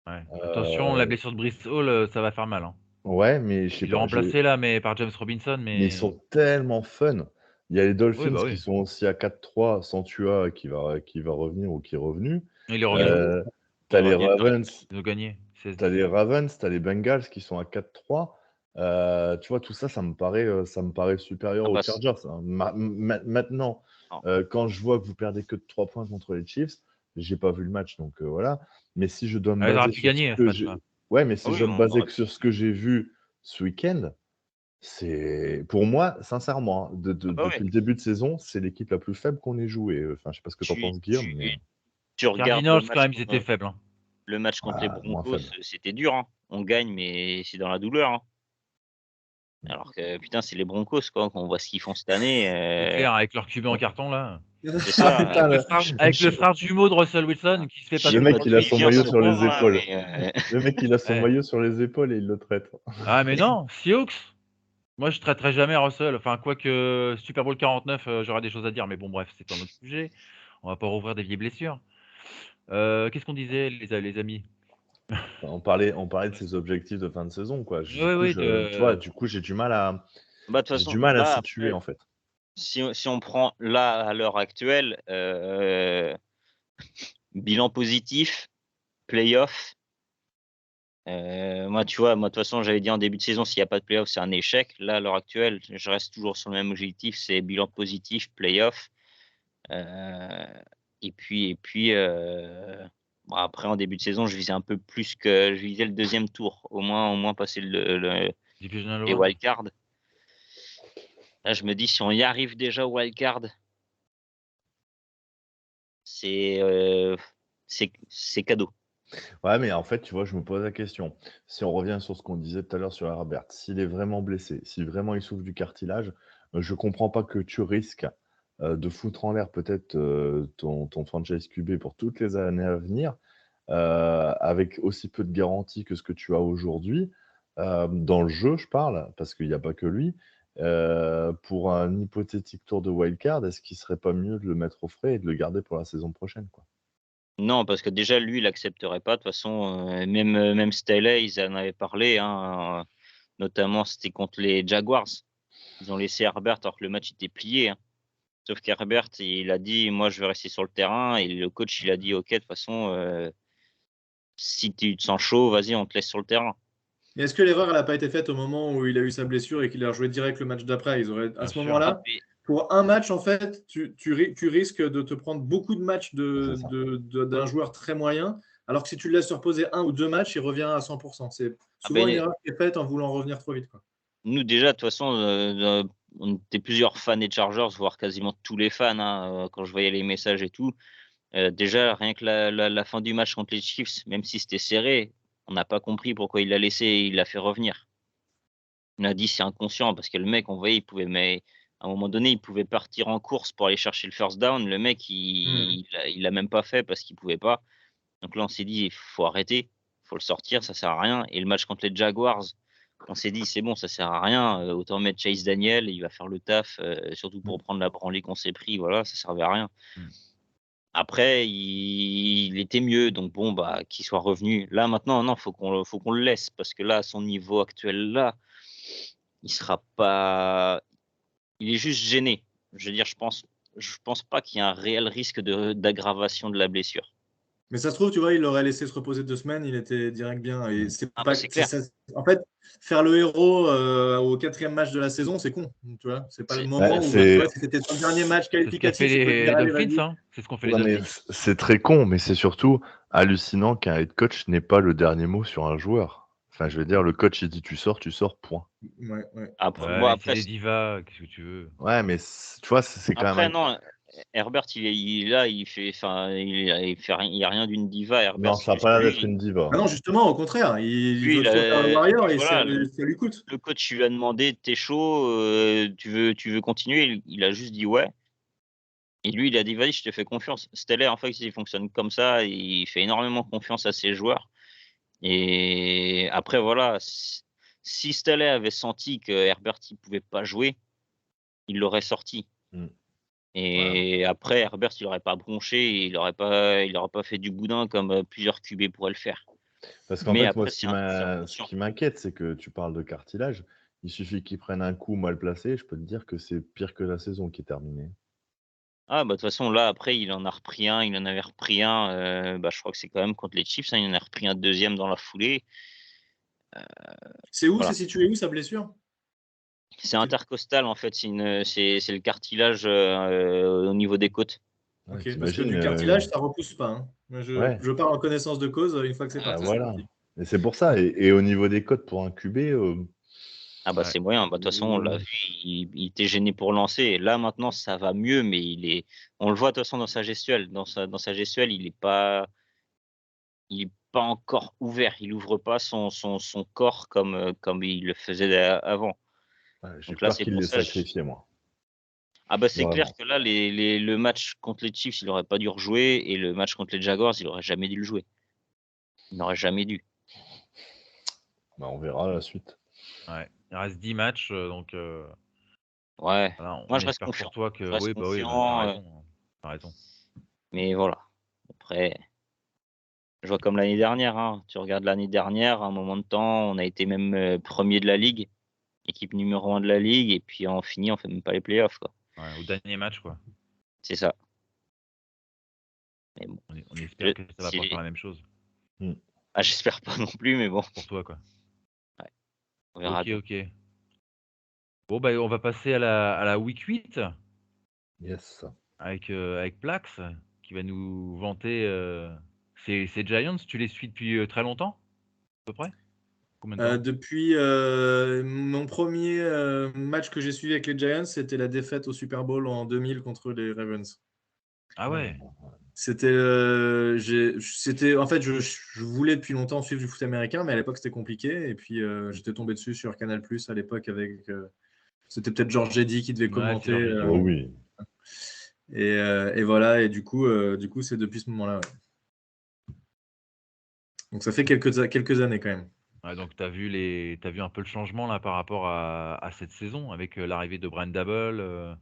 Ouais. Attention, la blessure de Brice Hall, ça va faire mal. Hein. Ouais, mais je sais Ils l'ont pas. remplacé là, mais par James Robinson, Mais ils mais sont tellement fun. Il y a les oui, Dolphins bah qui oui. sont aussi à 4-3 sans Tua qui va revenir ou qui est revenu. Il est revenu. Tu as les revenu. Ravens. Ils ont gagné. Tu as les Ravens, tu as les Bengals qui sont à 4-3. Tu vois, tout ça, ça me paraît supérieur Ah aux bah, Chargers. Hein. Maintenant, non. quand je vois que vous perdez que de 3 points contre les Chiefs, j'ai pas vu le match, donc voilà. Mais si je dois me Ah, ils auraient baser pu sur ce gagner ce que j'ai, match-là. ouais, mais si Ah je oui, dois me on baser aurait que sur pu. ce que j'ai vu ce week-end, c'est pour moi, sincèrement, hein, Ah bah depuis oui. le début de saison, c'est l'équipe la plus faible qu'on ait jouée. Enfin, je sais pas ce que tu en Tu, penses, Guillaume, tu, mais tu regardes Cardinals, quand même, ils étaient faibles. Hein. le match contre les moins Broncos, faible. c'était dur. Hein. On gagne, mais c'est dans la douleur. Hein. Alors que putain, c'est les Broncos, quoi. Quand on voit ce qu'ils font cette année. C'est clair, avec leur QB en carton là. C'est Ah ça. putain, Avec le frère jumeau de Russell Wilson qui se fait Je passer le sais mec, pas pour il d'où a lui. il son vient maillot ce sur les con, là, épaules. mais Le mec, il a son Ouais. maillot sur les épaules et il le traite. Ah mais non, Seahawks. Moi je traiterai jamais Russell. Enfin quoique Super Bowl 49, j'aurai des choses à dire, mais bon bref, c'est un autre sujet. On va pas rouvrir des vieilles blessures. Qu'est-ce qu'on disait les amis? On parlait de ses objectifs de fin de saison, quoi. Oui, Du coup, oui, tu vois, du coup, j'ai du mal à, bah, de toute j'ai façon, du mal à là, situer, après, en fait. si on prend là, à l'heure actuelle, bilan positif, playoff. Moi, tu vois, moi, de toute façon, j'avais dit en début de saison, s'il n'y a pas de playoff, c'est un échec. Là, à l'heure actuelle, je reste toujours sur le même objectif, c'est bilan positif, playoff. Et puis, bon, après, en début de saison, je visais un peu plus que je visais le deuxième tour, au moins passer Divisional les round. wildcards. Là, je me dis, si on y arrive déjà au wildcard, c'est cadeau. Ouais, mais en fait, tu vois, je me pose la question. Si on revient sur ce qu'on disait tout à l'heure sur Herbert, s'il est vraiment blessé, si vraiment il souffre du cartilage, je comprends pas que tu risques de foutre en l'air peut-être ton franchise QB pour toutes les années à venir, avec aussi peu de garantie que ce que tu as aujourd'hui. Dans le jeu, je parle, parce qu'il n'y a pas que lui. Pour un hypothétique tour de wildcard, est-ce qu'il serait pas mieux de le mettre au frais et de le garder pour la saison prochaine, quoi? Non, parce que déjà, lui, il n'accepterait pas. De toute façon, même Staley, ils en avaient parlé. Hein, notamment, c'était contre les Jaguars. Ils ont laissé Herbert alors que le match était plié. Hein. Sauf qu'Herbert, il a dit, moi, je vais rester sur le terrain. Et le coach, il a dit, OK, de toute façon, si tu te sens chaud, vas-y, on te laisse sur le terrain. Mais est-ce que l'erreur n'a pas été faite au moment où il a eu sa blessure et qu'il a rejoué direct le match d'après? À Bien ce sûr. moment-là, Mais pour un match, en fait, tu risques de te prendre beaucoup de matchs C'est ça. d'un joueur très moyen, alors que si tu le laisses se reposer un ou deux matchs, il revient à 100%. C'est souvent une ben, erreur qui est faite en voulant revenir trop vite, quoi. nous, déjà, de toute façon, on était plusieurs fans des Chargers, voire quasiment tous les fans, hein, quand je voyais les messages et tout. Déjà, rien que la fin du match contre les Chiefs, même si c'était serré, on n'a pas compris pourquoi il l'a laissé et il l'a fait revenir. On a dit c'est inconscient parce que le mec, on voyait, il pouvait, mais à un moment donné, il pouvait partir en course pour aller chercher le first down. Le mec, il l'a même pas fait parce qu'il pouvait pas. Donc là, on s'est dit, il faut arrêter, il faut le sortir, ça sert à rien. Et le match contre les Jaguars, on s'est dit, c'est bon, ça sert à rien. Autant mettre Chase Daniel, il va faire le taf, surtout pour prendre la branlée qu'on s'est pris. Voilà, ça servait à rien. Mm. Après, il était mieux, donc bon, bah, qu'il soit revenu. Là, maintenant, non, faut qu'on le laisse parce que là, à son niveau actuel, là, il sera pas. Il est juste gêné. Je veux dire, je pense pas qu'il y ait un réel risque d'aggravation de la blessure. Mais ça se trouve, tu vois, il l'aurait laissé se reposer 2 semaines, il était direct bien. Et c'est Ah, pas, bah, c'est clair. en fait, faire le héros au 4e match de la saison, c'est con. Tu vois, c'est pas le C'est moment où, tu vois, si c'était ton dernier match C'est ce qu'a fait qualificatif, tu peux te les dire, allez, Dolphins, vas-y. hein. C'est ce qu'ont fait les Non, mais Dolphins. c'est très con, mais c'est surtout hallucinant qu'un head coach n'ait pas le dernier mot sur un joueur. Enfin, je veux dire, le coach, il dit tu sors, point. Ouais, ouais. Après, Ouais, bon, mais c'est des divas, qu'est-ce que tu veux? Ouais, mais tu vois, c'est quand même après, non. Herbert, il est là, il y a rien d'une diva. Herbert, Non, c'est ça n'a juste pas l'air d'être lui. une diva. Ah non, justement, au contraire, il Lui, veut trop faire le warrior et voilà, ça lui coûte. le coach lui a demandé, t'es chaud, tu veux continuer? Il a juste dit ouais. Et lui, il a dit, vas-y, je te fais confiance. Steller, en fait, il fonctionne comme ça. Il fait énormément confiance à ses joueurs. Et après, voilà, si Steller avait senti que Herbert ne pouvait pas jouer, il l'aurait sorti. Mm. Et après, Herbert, il n'aurait pas bronché, et il n'aurait pas fait du boudin comme plusieurs QB pourraient le faire. Parce qu'en Mais fait, moi, après, ce c'est qui inconscient. m'inquiète, c'est que tu parles de cartilage. Il suffit qu'il prenne un coup mal placé. Je peux te dire que c'est pire que la saison qui est terminée. Ah, bah, de toute façon, là, après, il en a repris un, il en avait repris un. Je crois que c'est quand même contre les Chiefs, hein, il en a repris un deuxième dans la foulée. C'est où? Voilà. C'est situé où sa blessure? C'est intercostal, en fait, c'est le cartilage au niveau des côtes. Ouais, Ok, parce que t'imagines, du cartilage, ça repousse pas, hein. Moi, ouais, je parle en connaissance de cause, une fois que c'est parti, c'est voilà. parti. Et c'est pour ça. Et au niveau des cotes pour un QB, Ah bah Ouais. c'est moyen. Bah, de toute façon, on l'a vu, il était gêné pour lancer. Et là, maintenant, ça va mieux, mais on le voit de toute façon dans sa gestuelle. Dans sa gestuelle, il est pas encore ouvert. Il ouvre pas son corps comme il le faisait avant. ouais, j'ai Donc là, peur c'est qu'il pour l'ait ça. sacrifié, moi. Ah bah c'est clair Vraiment. que là, le match contre les Chiefs, il aurait pas dû rejouer. Et le match contre les Jaguars, il aurait jamais dû le jouer. Il n'aurait jamais dû. Bah, on verra la suite. Ouais. Il reste 10 matchs, donc Ouais. voilà, Moi, on je reste espère pour confiant. toi que Je reste oui, bah, oui, bah, tu confiant. raison, hein. Tu raison. Mais voilà. Après. Je vois comme l'année dernière, hein. Tu regardes l'année dernière, à un moment de temps, on a été même premier de la ligue, équipe numéro 1 de la ligue, et puis on finit, on fait même pas les playoffs, quoi. Ouais, au dernier match, quoi. C'est ça. Mais bon, On espère que ça va si pas faire la même chose j'espère pas non plus, mais bon, pour toi, quoi. ouais, on verra OK, bien. OK. Bon, bah, on va passer à la week 8 Yes. avec Plax qui va nous vanter, ses Giants. Tu les suis depuis, très longtemps? À peu près? Combien de temps? Depuis mon premier match que j'ai suivi avec les Giants, c'était la défaite au Super Bowl en 2000 contre les Ravens. Ah ouais. C'était, en fait, je voulais depuis longtemps suivre du foot américain, mais à l'époque c'était compliqué. Et puis j'étais tombé dessus sur Canal+ à l'époque avec, c'était peut-être Georges Eddy qui devait Ouais, c'est commenter. genre j'ai dit, Oh ouais. oui. Et voilà. Et du coup, c'est depuis ce moment-là. Ouais. Donc ça fait quelques années quand même. Ouais, donc t'as vu un peu le changement là par rapport à cette saison avec, l'arrivée de Brian Daboll,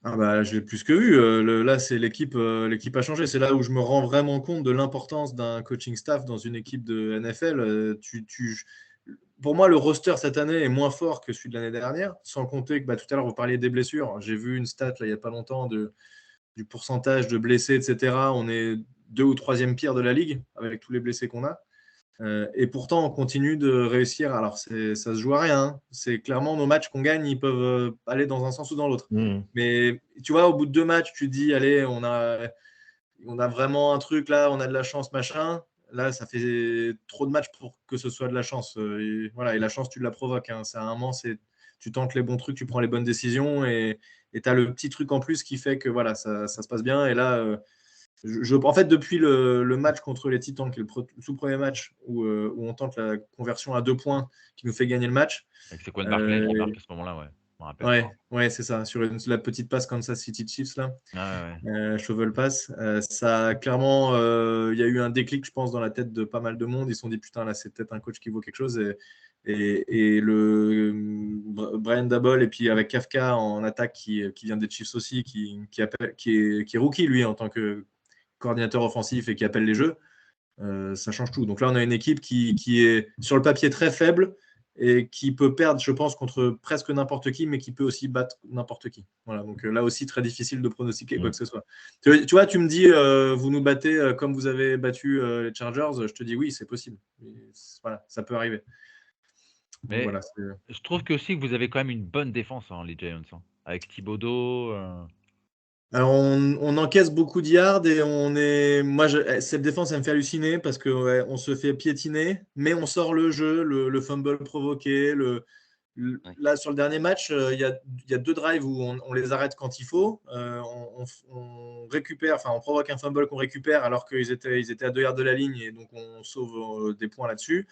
Ah bah, je l'ai plus que vu. Là, c'est l'équipe a changé. C'est là où je me rends vraiment compte de l'importance d'un coaching staff dans une équipe de NFL. Pour moi, le roster cette année est moins fort que celui de l'année dernière, sans compter que tout à l'heure, vous parliez des blessures. J'ai vu une stat là, il n'y a pas longtemps du pourcentage de blessés, etc. On est 2e ou 3e pire de la ligue avec tous les blessés qu'on a. Et pourtant, on continue de réussir. Alors, ça se joue à rien, hein. C'est clairement nos matchs qu'on gagne, ils peuvent aller dans un sens ou dans l'autre. Mmh. Mais tu vois, au bout de 2 matchs, tu te dis, allez, on a vraiment un truc là, on a de la chance, machin. Là, ça fait trop de matchs pour que ce soit de la chance. Et la chance, tu la provoques, hein. C'est à un moment, tu tentes les bons trucs, tu prends les bonnes décisions et tu as le petit truc en plus qui fait que voilà, ça se passe bien. Et là, en fait, depuis le match contre les Titans, qui est le tout-premier match où on tente la conversion à 2 points qui nous fait gagner le match. avec Saquon Barkley qui Euh, marque à ce moment-là, ouais, je me rappelle. ouais, c'est ça. Sur la petite passe Kansas City Chiefs, là, Ouais, ouais, ouais. shovel pass. Ça a clairement, il y a eu un déclic, je pense, dans la tête de pas mal de monde. Ils se sont dit, putain, là, c'est peut-être un coach qui vaut quelque chose. Et le Brian Daboll, et puis avec Kafka en attaque qui vient des Chiefs aussi, qui est rookie, lui, en tant que coordinateur offensif et qui appelle les jeux, ça change tout. Donc là, on a une équipe qui est sur le papier très faible et qui peut perdre, je pense, contre presque n'importe qui, mais qui peut aussi battre n'importe qui. Voilà, donc là aussi, très difficile de pronostiquer quoi que ce soit. Tu vois, tu me dis, vous nous battez comme vous avez battu les Chargers, je te dis oui, c'est possible. Voilà, ça peut arriver. Donc Mais voilà, je trouve que aussi que vous avez quand même une bonne défense, hein, les Giants, hein, avec Thibodeau, alors on encaisse beaucoup de yards et cette défense, elle me fait halluciner parce que ouais, on se fait piétiner, mais on sort le jeu, le fumble provoqué, Là, sur le dernier match, il y a 2 drives où on les arrête quand il faut. On récupère, enfin, on provoque un fumble qu'on récupère alors qu'ils étaient à 2 yards de la ligne et donc on sauve des points là-dessus.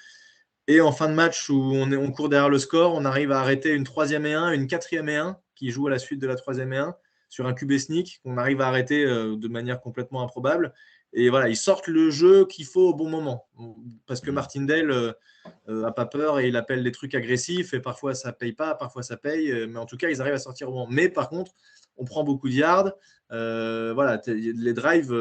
Et en fin de match où on court derrière le score, on arrive à arrêter une 3e et 1, une 4e et 1 qui joue à la suite de la 3e et 1 sur un QB sneak qu'on arrive à arrêter de manière complètement improbable. Et voilà, ils sortent le jeu qu'il faut au bon moment. Parce que Martindale n'a pas peur et il appelle des trucs agressifs et parfois ça paye pas, parfois ça paye. Mais en tout cas, ils arrivent à sortir au moment. Mais par contre, on prend beaucoup de yards. Voilà, les drives,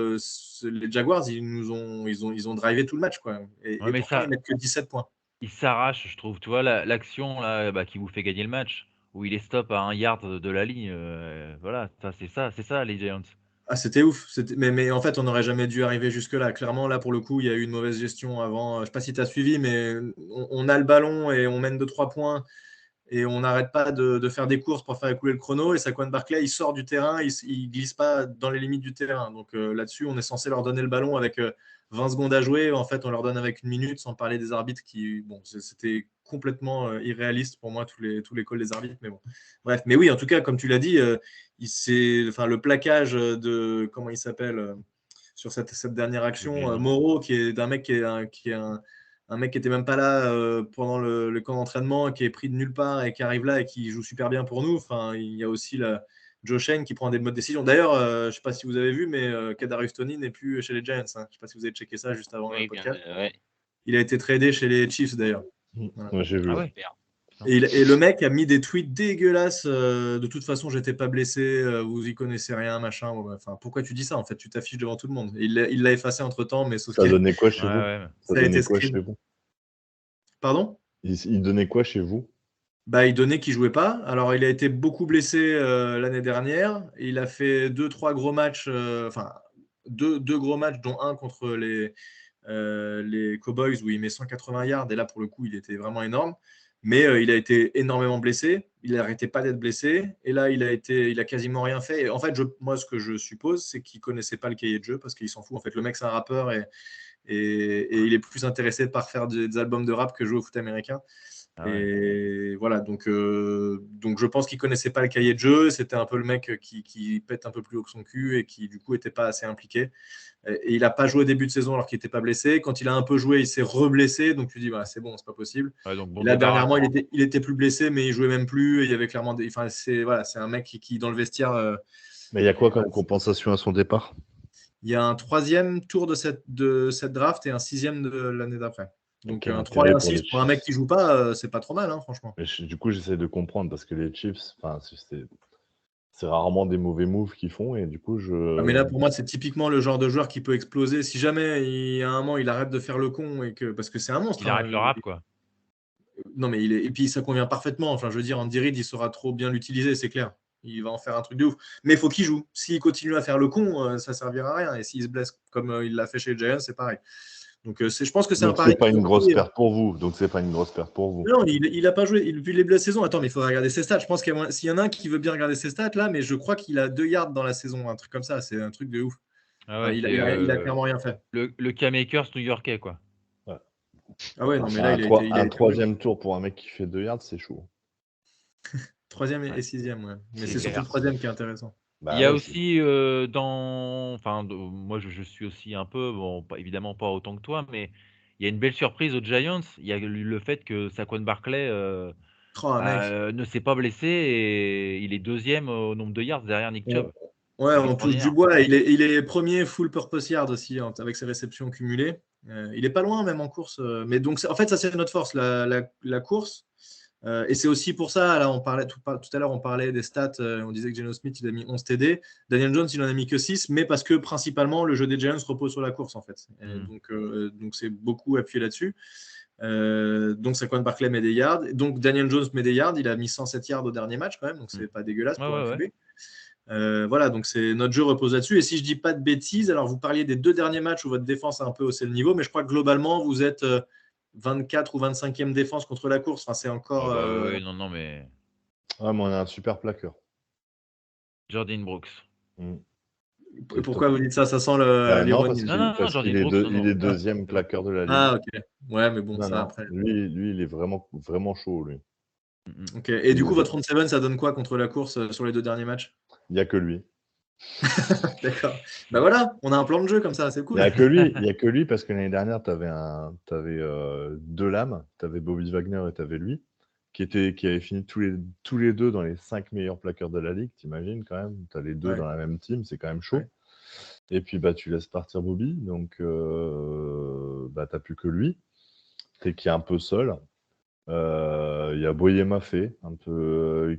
les Jaguars, ils ont drivé tout le match, quoi. Et Ouais, mais pourtant, ça, ils mettent que 17 points. il s'arrache, je trouve. Tu vois, l'action là, qui vous fait gagner le match, où il est stop à 1 yard de la ligne, voilà, c'est ça les Giants. Ah, c'était ouf. Mais en fait, on n'aurait jamais dû arriver jusque-là. Clairement, là, pour le coup, il y a eu une mauvaise gestion avant. Je ne sais pas si tu as suivi, mais on a le ballon et on mène de 3 points et on n'arrête pas de faire des courses pour faire écouler le chrono. Et Saquon Barkley, il sort du terrain, il ne glisse pas dans les limites du terrain. Donc là-dessus, on est censé leur donner le ballon avec 20 secondes à jouer. En fait, on leur donne avec 1 minute, sans parler des arbitres qui, bon, c'était complètement irréaliste pour moi, tous les calls des arbitres. Mais bon, bref. Mais oui, en tout cas, comme tu l'as dit, le plaquage de, comment il s'appelle, sur cette dernière action, Moreau, qui est d'un mec qui est un mec qui était même pas là pendant le camp d'entraînement, qui est pris de nulle part et qui arrive là et qui joue super bien pour nous. Enfin, il y a aussi Joe Shane qui prend des bonnes décisions. D'ailleurs, je ne sais pas si vous avez vu, mais Kadarius Toney n'est plus chez les Giants. Hein. Je ne sais pas si vous avez checké ça juste avant le podcast. Ouais. Il a été tradé chez les Chiefs d'ailleurs. Voilà. Ouais, j'ai vu. Ah ouais. Et le mec a mis des tweets dégueulasses. De toute façon, j'étais pas blessé. Vous y connaissez rien, machin. Enfin, pourquoi tu dis ça en fait? Tu t'affiches devant tout le monde. Il l'a effacé entre temps, mais ça donnait quoi chez vous? Ça donnait quoi chez vous? Pardon? Il donnait quoi chez vous? Il donnait qu'il jouait pas. Alors, il a été beaucoup blessé l'année dernière. Il a fait 2-3 gros matchs. Deux gros matchs, dont un contre les Cowboys où il met 180 yards. Et là, pour le coup, il était vraiment énorme. Mais il a été énormément blessé. Il n'arrêtait pas d'être blessé. Et là, il a quasiment rien fait. Et en fait, moi, ce que je suppose, c'est qu'il ne connaissait pas le cahier de jeu parce qu'il s'en fout. En fait, le mec, c'est un rappeur et il est plus intéressé par faire des albums de rap que jouer au foot américain. Et voilà, donc je pense qu'il ne connaissait pas le cahier de jeu. C'était un peu le mec qui pète un peu plus haut que son cul et qui, du coup, n'était pas assez impliqué. Et il n'a pas joué au début de saison alors qu'il n'était pas blessé. Quand il a un peu joué, il s'est reblessé. Donc tu dis, c'est bon, c'est pas possible. Donc, là, dernièrement, il était plus blessé, mais il jouait même plus. Il y avait clairement c'est un mec qui dans le vestiaire. Mais il y a quoi comme compensation à son départ? Il y a un 3e tour de cette draft et un 6e de l'année d'après. Donc un 3 et un 6 pour un mec qui joue pas, c'est pas trop mal, hein, franchement. Mais du coup, j'essaie de comprendre parce que les Chiefs, c'est rarement des mauvais moves qu'ils font et du coup, mais là, pour moi, c'est typiquement le genre de joueur qui peut exploser. Si jamais, à un moment, il arrête de faire le con parce que c'est un monstre. Il arrête le rap, quoi. Non, mais et puis ça convient parfaitement. Enfin, je veux dire, Andy Reid, il saura trop bien l'utiliser, c'est clair. Il va en faire un truc de ouf. Mais il faut qu'il joue. S'il continue à faire le con, ça servira à rien. Et s'il se blesse comme il l'a fait chez les Giants, c'est pareil. Donc, je pense que c'est un pari. C'est pas une grosse perte pour vous. Donc, c'est pas une grosse perte pour vous. Non, il n'a pas joué depuis le début de la saison. Attends, mais il faudra regarder ses stats. Je pense s'il y en a un qui veut bien regarder ses stats, là, mais je crois qu'il a 2 yards dans la saison. Un truc comme ça. C'est un truc de ouf. Il a clairement rien fait. Le K-Makers new-yorkais, quoi. Ouais. Ah ouais, non, mais là, un 3e tour pour un mec qui fait 2 yards, c'est chaud. 3e et 6e, ouais. Mais c'est surtout le 3e qui est intéressant. Il y a aussi moi je suis aussi un peu, évidemment pas autant que toi, mais il y a une belle surprise aux Giants. Il y a le fait que Saquon Barkley ne s'est pas blessé et il est 2e au nombre de yards derrière Nick Chubb. Ouais, on touche du bois. Il est premier full purpose yard aussi avec ses réceptions cumulées. Il est pas loin même en course. Mais donc en fait ça c'est notre force, la course. Et c'est aussi pour ça, là, on parlait tout à l'heure, on parlait des stats, on disait que Geno Smith, il a mis 11 TD, Daniel Jones, il en a mis que 6, mais parce que principalement, le jeu des Giants repose sur la course, en fait. Donc, c'est beaucoup appuyé là-dessus. Donc, Saquon Barkley met des yards. Donc, Daniel Jones met des yards, il a mis 107 yards au dernier match, quand même, donc c'est pas dégueulasse pour un QB. Voilà, donc notre jeu repose là-dessus. Et si je dis pas de bêtises, alors vous parliez des 2 derniers matchs où votre défense a un peu haussé le niveau, mais je crois que globalement, vous êtes 24 ou 25e défense contre la course. Enfin, c'est encore. Oui, non, mais. Ouais, mais on a un super plaqueur. Jordan Brooks. Et pourquoi vous dites ça? Ça sent l'ironie. Parce qu'il est 2e plaqueur de la ligue. Ah, ok. Ouais, mais bon, ça après. Lui, il est vraiment, vraiment chaud, lui. Ok. Et du coup, votre front seven, ça donne quoi contre la course sur les 2 derniers matchs? Il n'y a que lui. D'accord. Bah voilà, on a un plan de jeu comme ça, c'est Il cool. n'y a que lui. Il y a que lui parce que l'année dernière, tu avais, deux lames. Tu avais Bobby Wagner et tu avais lui, qui avaient fini tous les deux dans les 5 meilleurs plaqueurs de la ligue. T'imagines quand même. Tu as les deux Ouais. dans la même team, c'est quand même chaud. Ouais. Et puis bah, tu laisses partir Bobby, donc bah, tu n'as plus que lui. Tu es qui est un peu seul. Il y a Boyema fait un peu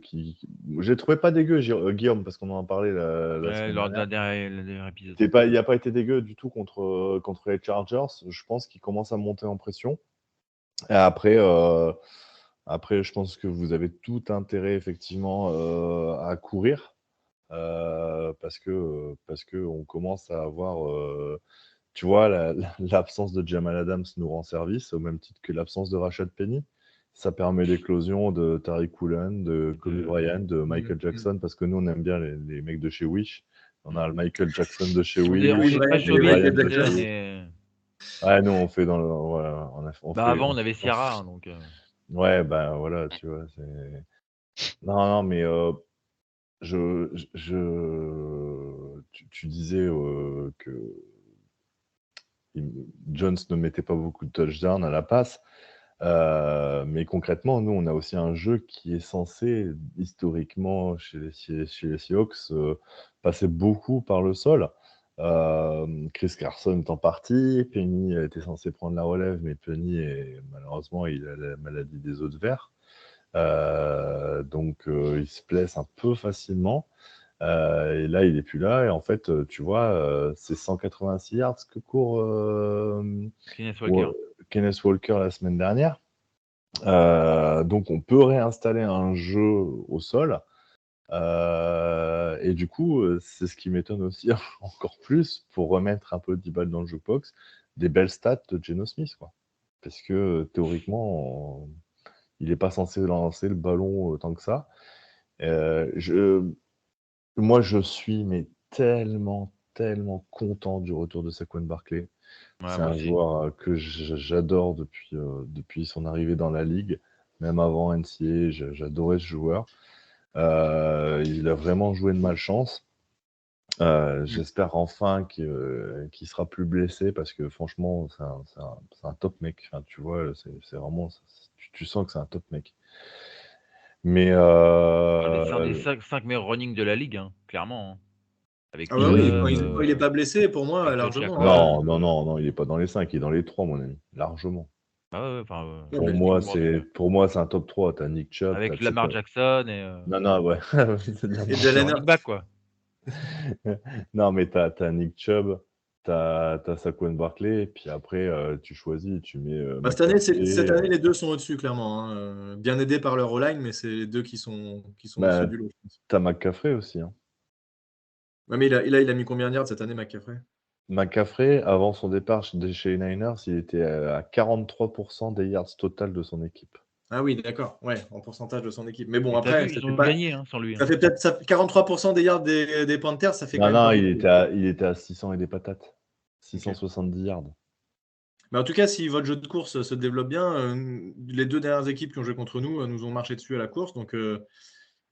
j'ai trouvé pas dégueu Guillaume parce qu'on en a parlé la semaine Lors dernière. le dernier épisode. Il n'a pas été dégueu du tout contre les Chargers. Je pense qu'il commence à monter en pression. Et après, je pense que vous avez tout intérêt effectivement à courir parce que on commence à avoir tu vois, l'absence de Jamal Adams nous rend service, au même titre que l'absence de Rashad Penny. Ça permet l'éclosion de Tariq Woolen, de Kobe Bryant, de Michael Jackson, parce que nous, on aime bien les mecs de chez Wish. On a le Michael Jackson de chez Wish. On n'est pas et chauvé, Bryant comme de chez ça, Wish. mais. Ouais, nous, on fait dans le. Voilà, Avant, on avait Ciara, hein, donc. Ouais, ben voilà, tu vois. Non, mais tu disais que Jones ne mettait pas beaucoup de touchdowns à la passe. Mais concrètement, nous, on a aussi un jeu qui est censé, historiquement, chez les Seahawks, passer beaucoup par le sol. Chris Carson est en partie, Penny était censé prendre la relève, mais Penny, malheureusement, il a la maladie des os de verre. Donc, il se blesse un peu facilement. Et là, il n'est plus là. Et en fait, tu vois, c'est 186 yards que court Kenneth Walker la semaine dernière. Donc, on peut réinstaller un jeu au sol. Et du coup, c'est ce qui m'étonne aussi encore plus pour remettre un peu 10 balles dans le jukebox, des belles stats de Geno Smith, quoi. Parce que théoriquement, il n'est pas censé lancer le ballon tant que ça. Moi, je suis mais tellement content du retour de Saquon Barkley. Ouais, C'est moi un aussi. joueur que j'adore depuis son arrivée dans la ligue, même avant NCAA, j'adorais ce joueur. Il a vraiment joué de malchance. J'espère enfin qu'il sera plus blessé parce que franchement, c'est un top mec. Enfin, tu vois, c'est vraiment, tu sens que c'est un top mec. Mais C'est un des 5 meilleurs running de la ligue, hein, clairement. Hein. Avec Ah bah oui, quand Chubb, il n'est pas blessé, pour moi, avec Josh largement. Hein. Jacobs. non, il est pas dans les 5, il est dans les 3, mon ami, largement. Ah ouais, enfin, Ouais, Pour mais- moi, en tout cas. c'est un top 3. T'as Nick Chubb, Avec Lamar Jackson et Non, ouais. Et le Jalen running Hurts. back, quoi. Non, mais t'as Nick Chubb, t'as Saquon Barkley, et puis après, tu choisis, tu mets Bah, cette année, McCaffrey. les deux sont au-dessus, clairement. Hein. Bien aidés par leur O-line, mais c'est les deux qui sont Bah, au-dessus du lot, je pense. t'as McCaffrey aussi. Hein. Ouais, mais il a mis combien de yards cette année, McCaffrey? McCaffrey, avant son départ chez les Niners, il était à 43% des yards total de son équipe. Ah oui, d'accord. Ouais, en pourcentage de son équipe. Mais bon, Et t'as après, vu, ils ont gagné hein, sans lui. ça Hein. fait peut-être 43% des yards des Panthers, ça fait quand même Non, pas il beaucoup. était à 600 et des patates. 670 yards. Mais en tout cas, si votre jeu de course se développe bien, les 2 dernières équipes qui ont joué contre nous nous ont marché dessus à la course. Donc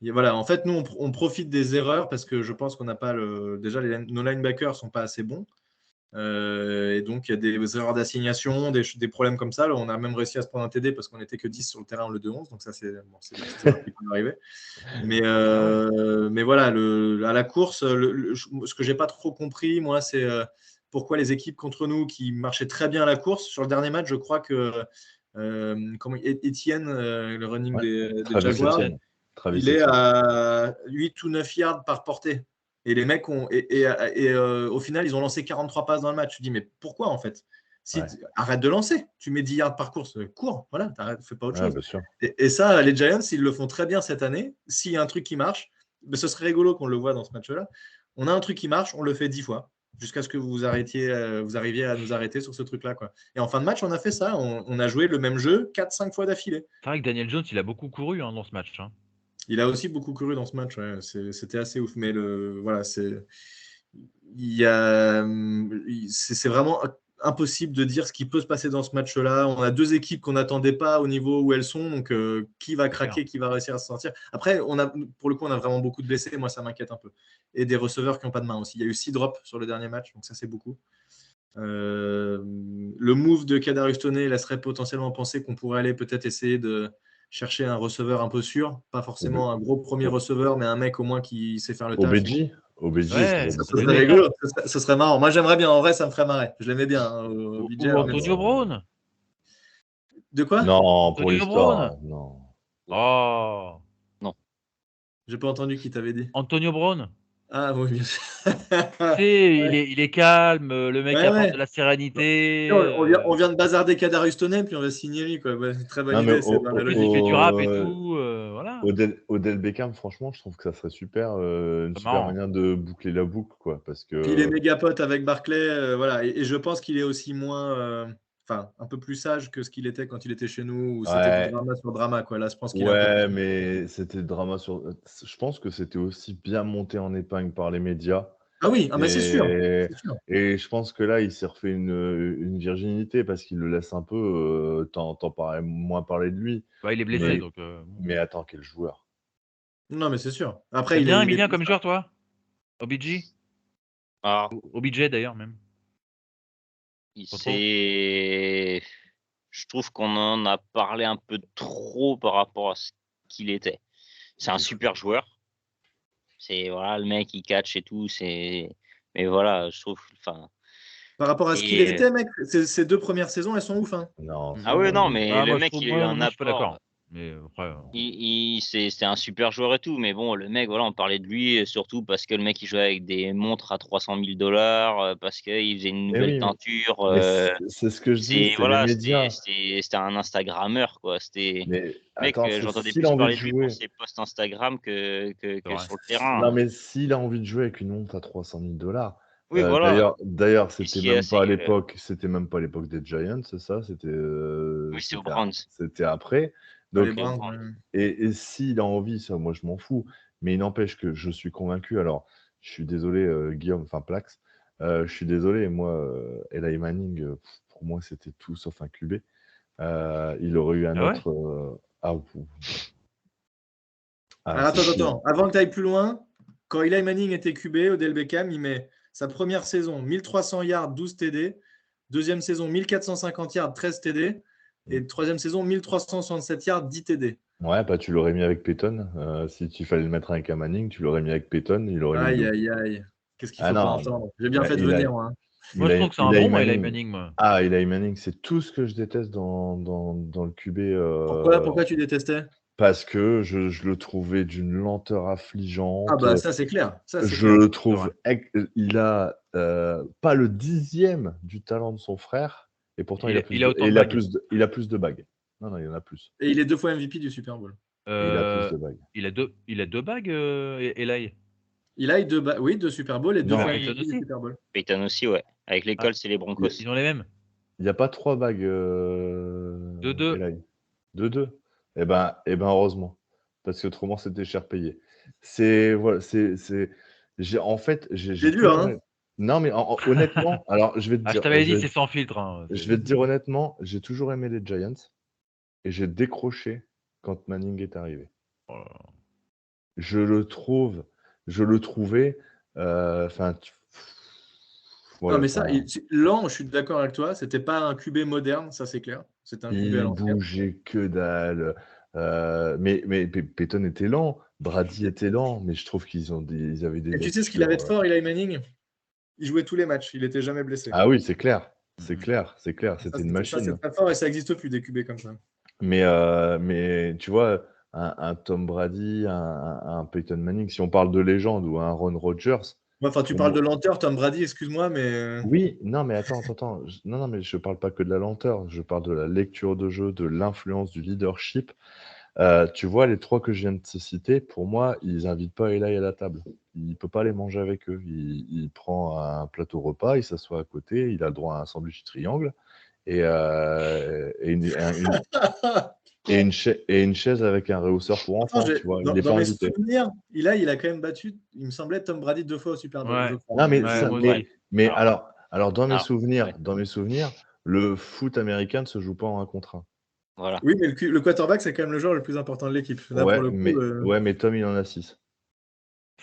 voilà, en fait, nous, on profite des erreurs parce que je pense qu'on n'a pas déjà nos linebackers sont pas assez bons. Et donc, il y a des erreurs d'assignation, des problèmes comme ça. Là, on a même réussi à se prendre un TD parce qu'on n'était que 10 sur le terrain au lieu de 11. Donc, ça, c'est des petites erreurs qui peuvent arriver. Mais voilà, à la course, ce que je n'ai pas trop compris, moi, c'est pourquoi les équipes contre nous qui marchaient très bien à la course, sur le dernier match, je crois que Etienne, le running des Jaguars, il est à 8 ou 9 yards par portée. Et les mecs au final, ils ont lancé 43 passes dans le match. Tu dis, mais pourquoi en fait Arrête de lancer. Tu mets 10 yards par course, cours. Voilà, fais pas autre chose. Bien sûr. Et ça, les Giants, ils le font très bien cette année. S'il y a un truc qui marche, ce serait rigolo qu'on le voit dans ce match-là. On a un truc qui marche, on le fait 10 fois jusqu'à ce que vous arriviez à nous arrêter sur ce truc-là. Quoi. Et en fin de match, on a fait ça. On a joué le même jeu 4-5 fois d'affilée. C'est vrai que Daniel Jones, il a beaucoup couru dans ce match. Hein. Il a aussi beaucoup couru dans ce match. Ouais. C'était assez ouf. Mais voilà, c'est vraiment impossible de dire ce qui peut se passer dans ce match-là. On a deux équipes qu'on n'attendait pas au niveau où elles sont. Donc, qui va craquer, qui va réussir à se sortir. Après, pour le coup, on a vraiment beaucoup de blessés. Moi, ça m'inquiète un peu. Et des receveurs qui n'ont pas de main aussi. Il y a eu 6 drops sur le dernier match. Donc, ça, c'est beaucoup. Le move de Kadarius Toney laisserait potentiellement penser qu'on pourrait aller peut-être essayer de chercher un receveur un peu sûr. Pas forcément un gros premier receveur, mais un mec au moins qui sait faire le taf. OBJ, Ouais, Ce serait rigolo, ce serait marrant. Moi, j'aimerais bien. En vrai, ça me ferait marrer. Je l'aimais bien. Hein, Ou Antonio Brown. De quoi? Non, pour Antonio l'histoire, Brown. non. Oh, J'ai pas entendu qui t'avait dit. Antonio Brown. Ah oui, bien sûr. Tu sais, il est calme, le mec Ouais, apporte ouais. de la sérénité. On vient de bazarder Kadarius Toney, puis on va signer lui. Quoi. Ouais, très bonne Non, mais idée. C'est dans En la plus, logique. il fait du rap et tout, voilà. Odell Beckham, franchement, je trouve que ça serait super, une C'est super marrant. manière de boucler la boucle, quoi. Parce que Puis il est méga pote avec Barclay, voilà. Et je pense qu'il est aussi moins, enfin, un peu plus sage que ce qu'il était quand il était chez nous, où c'était Ouais. du drama sur drama, quoi. Là, je pense qu'il est un Ouais, peu plus... mais c'était le drama sur. Je pense que c'était aussi bien monté en épingle par les médias. Ah oui, ah bah c'est sûr. Et, C'est sûr. et je pense que là, il s'est refait une virginité parce qu'il le laisse un peu. T'en moins parler de lui. Bah, il est blessé, Mais, donc. mais attends, quel joueur. Non, mais c'est sûr. Après, T'aimes il bien est Emilien comme joueur, toi? OBJ? Ah, OBJ d'ailleurs, même. je trouve qu'on en a parlé un peu trop par rapport à ce qu'il était. C'est un super joueur. C'est voilà, le mec il catch et tout. Mais voilà, je trouve. Enfin. Par rapport à ce qu'il était, mec, ces 2 premières saisons, elles sont ouf. Hein. Non. Ah ouais, non, mais le moi, mec, il a eu un moi, je suis pas apport. d'accord. Mais après, C'est un super joueur et tout, mais bon, le mec, voilà, on parlait de lui surtout parce que le mec il jouait avec des montres à $300 000, parce qu'il faisait une nouvelle teinture. C'est ce que je dis, c'est voilà, les médias. c'était un Instagrammeur, quoi. C'était Mais mec, attends, j'entendais s'il a plus envie parler de de lui jouer. pour ses posts Instagram que vrai. sur le terrain. Non, mais s'il a envie de jouer avec une montre à $300 000. Oui, voilà. D'ailleurs, Puis c'était s'il est même pas à assez, l'époque, c'était même pas à l'époque des Giants, c'est ça? C'était Oui, c'est aux Browns. c'était après. Les Donc, Browns, Browns. ouais. et s'il a envie, ça, moi, je m'en fous. Mais il n'empêche que je suis convaincu. Alors, je suis désolé, Guillaume, enfin Plax, je suis désolé. Moi, Eli Manning, pour moi, c'était tout sauf un QB. Il aurait eu un Ah ouais autre. Alors, c'est chiant. attends. Avant que tu ailles plus loin, quand Eli Manning était QB, Odell Beckham, il met sa première saison 1300 yards, 12 TD. Deuxième saison 1450 yards, 13 TD. Et troisième saison 1367 yards, 10 TD. Ouais, bah tu l'aurais mis avec Peyton. Si tu fallait le mettre avec un Manning, tu l'aurais mis avec Peyton. Il aurait mis Aïe, aïe, aïe. Qu'est-ce qu'il faut Ah pas non, entendre. J'ai bien bah, fait de venir. Hein. Moi, je trouve que c'est un bon Eli Manning, moi. Ah, Eli Manning, c'est tout ce que je déteste dans le QB. Pourquoi tu détestais? Parce que je le trouvais d'une lenteur affligeante. Ah bah ça, c'est clair. Je le trouve... Il a pas le 10e du talent de son frère, et pourtant il a plus de bagues. Non, il y en a plus. Et il est 2 fois MVP du Super Bowl. Et il a plus de bagues. Il a 2 bagues, Eli. Il a eu 2 Super Bowl et 2 fois MVP du Super Bowl. Peyton aussi, ouais. Avec l'école, c'est les Broncos. Ils ont les mêmes. Il n'y a pas 3 bagues. 2-2. Eli. 2-2. Eh ben, heureusement. Parce qu'autrement, c'était cher payé. En fait, j'ai dur, hein. Non, mais honnêtement, alors je vais te dire. Je t'avais dit, c'est sans filtre. Hein. Je vais te dire honnêtement, j'ai toujours aimé les Giants et j'ai décroché quand Manning est arrivé. Oh. Je le trouvais. Non, mais ça, lent, je suis d'accord avec toi. C'était pas un QB moderne, ça c'est clair. C'était un QB à l'ancienne. Il bougeait que dalle. Mais Peyton était lent, Brady était lent, mais je trouve qu'ils avaient des. Et tu sais ce qu'il avait de fort, Eli Manning? Il jouait tous les matchs, il était jamais blessé. Ah oui, c'est clair. C'était une machine. Ça, c'est très fort et ça n'existe plus des QB comme ça. Mais tu vois, un Tom Brady, un Peyton Manning, si on parle de légende, ou un Ron Rodgers. Enfin, tu parles de lenteur, Tom Brady, excuse-moi, mais. Oui, non, mais attends. Non, mais je parle pas que de la lenteur. Je parle de la lecture de jeu, de l'influence, du leadership. Tu vois, les 3 que je viens de te citer, pour moi, ils n'invitent pas Eli à la table. Il ne peut pas les manger avec eux. Il prend un plateau repas, il s'assoit à côté, il a le droit à un sandwich triangle et une chaise avec un rehausseur pour enfants. Tu vois, il n'est pas invité. Souvenirs, il a quand même battu, il me semblait, Tom Brady 2 fois au Super Bowl. Ouais. Je crois. Non, mais Ouais, alors, Alors, Alors, ouais, dans mes souvenirs, le foot américain ne se joue pas en 1 contre 1. voilà. Oui, mais le quarterback, c'est quand même le joueur le plus important de l'équipe. Là, pour le coup, Ouais, mais Tom, il en a 6.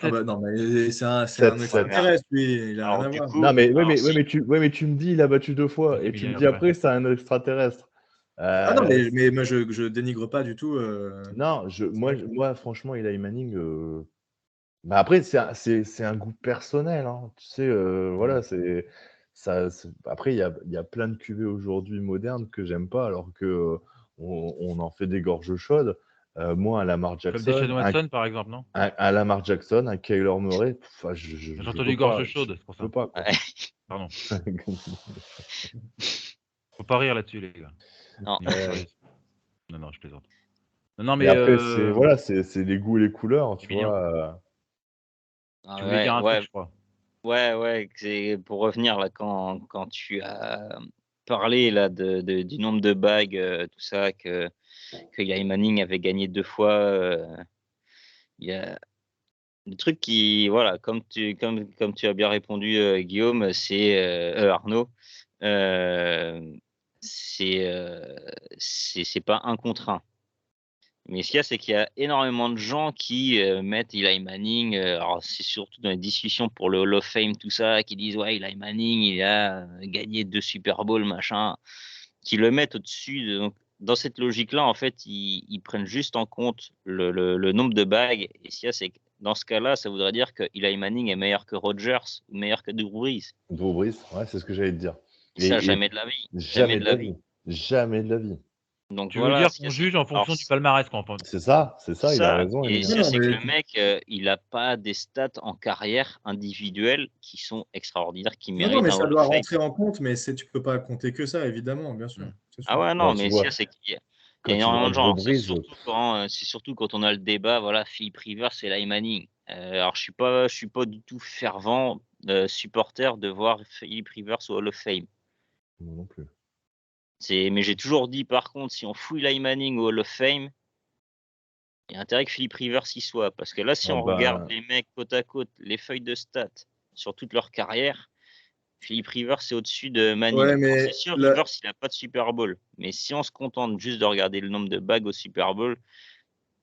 ah bah 7. non, mais c'est un 7, Ouais, 7. mais extraterrestre, lui, il a rien alors à du voir. coup, Non, mais alors si, tu me dis, il a battu 2 fois, Vas-y, et tu me Emilien, dis après. après, c'est un extraterrestre. Ah non, Euh, mais moi, je dénigre pas du tout. non, ce mec. moi, franchement, Eli Manning, bah après, c'est un goût personnel, hein. Tu sais, voilà, après, il y a plein de cuvées aujourd'hui modernes que j'aime pas, alors que on en fait des gorges chaudes. Moi, un Lamar Comme Deshaun Jackson, Watson, par exemple, non? un Lamar Jackson, un Kyler Murray, J'ai je entendu peux gorge pas, chaude, c'est pour je peux ça. pas, quoi. ouais, Pardon. Faut pas rire là-dessus, les gars. non, Niveau Ouais. sérieux. Non, je plaisante. Non, Mais mais après, voilà, c'est les goûts et les couleurs, tu Emilien, vois. tu voulais dire un truc, je crois. ouais, c'est pour revenir là quand tu as parlé là du nombre de bagues, tout ça, que Eli Manning avait gagné 2 fois, il y a le truc qui voilà, comme tu as bien répondu, Guillaume, Arnaud, heu, c'est, heu, c'est pas un contre un. Mais ce qu'il y a, c'est qu'il y a énormément de gens qui, mettent Eli Manning, alors c'est surtout dans les discussions pour le Hall of Fame, tout ça, qui disent: «Ouais, Eli Manning, il a, gagné 2 Super Bowls, machin», qui le mettent au-dessus de donc dans cette logique-là, en fait, ils prennent juste en compte le nombre de bagues et ce qu'il y a, c'est que dans ce cas-là, ça voudrait dire que Eli Manning est meilleur que Rodgers ou meilleur que Drew Brees Drew Brees, ouais, c'est ce que j'allais te dire. et ça, Et jamais de la vie, jamais jamais de de la la vie. vie. Jamais de la vie. Donc Tu veux voilà, dire ce qu'il y qu'on a, c'est juge en alors fonction du palmarès, quoi, C'est ça, il a ça raison, et Emilien. ce Non, qu'il y a, non, c'est que mais le mec, il a pas des stats en carrière individuelles qui sont extraordinaires, qui non, méritent mais un ça Hall of doit Fame. rentrer en compte, mais tu peux pas compter que ça, évidemment, bien sûr, Mmh. c'est Ah sûr. ouais, non, Quand tu mais ce qu'il y vois a, c'est qu'il y a quand tu vois énormément un de gens. Drew Alors Brees, c'est surtout quand on a le débat, voilà, Philippe Rivers et Eli Manning. Alors je suis pas du tout fervent, supporter de voir Philippe Rivers au Hall of Fame. moi non plus. Mais j'ai toujours dit par contre, si on fout Eli Manning au Hall of Fame, il y a intérêt que Philippe Rivers y soit. Parce que là, si Ah on regarde bah, les mecs côte à côte, les feuilles de stats sur toute leur carrière, Philippe Rivers c'est au-dessus de Manning. Ouais, Alors c'est mais sûr, là, Rivers il a pas de Super Bowl. Mais si on se contente juste de regarder le nombre de bagues au Super Bowl,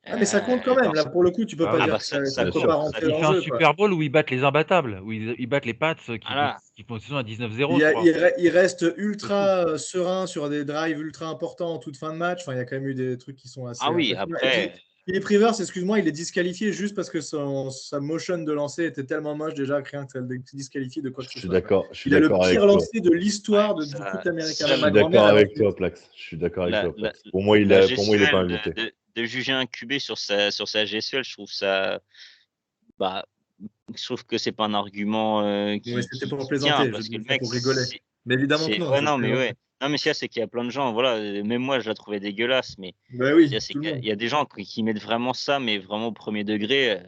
ah, mais ça compte quand même. dans Là, ce pour le coup, tu peux Bah pas ah oui. dire bah que ça ça ça bien peut compte, pas sûr. ça rentrer Il dans fait le un jeu, quoi. Super Bowl où ils battent les imbattables, où ils battent les Pats, voilà. qui font une saison à 19-0, Il, je a- crois. il reste C'est fou. ultra serein sur des drives ultra importants en toute fin de match. Enfin, il y a quand même eu des trucs qui sont Ah assez oui, impressionnants. Et puis, après Philippe Rivers, excuse-moi, il est disqualifié juste parce que sa motion de lancer était tellement moche déjà que rien que ça le disqualifie de quoi que ce soit, quoi. Je suis Il a le d'accord pire avec toi. lancer de ouais, l'histoire du foot américain. Je ça Même suis ma la d'accord grand-mère, elle en avec fait. toi, Plax. Je suis d'accord avec la toi, la Plax. Pour moi, la il est pas gestuelle invité. de juger un QB sur sa gestuelle, je trouve ça, bah, je trouve que c'est pas un argument, Mais qui c'était qui pour qui tient plaisanter. Je parce que dis le ça mec pour rigoler. c'est Mais évidemment que c'est non, ouais, je non, mais plaisantais. ouais. Non, mais ce qu'il y a, c'est qu'il y a plein de gens, voilà, même moi je la trouvais dégueulasse, mais Bah ce qu'il y a, oui, c'est tout le qu'il y a monde. il y a des gens qui mettent vraiment ça, mais vraiment au premier degré,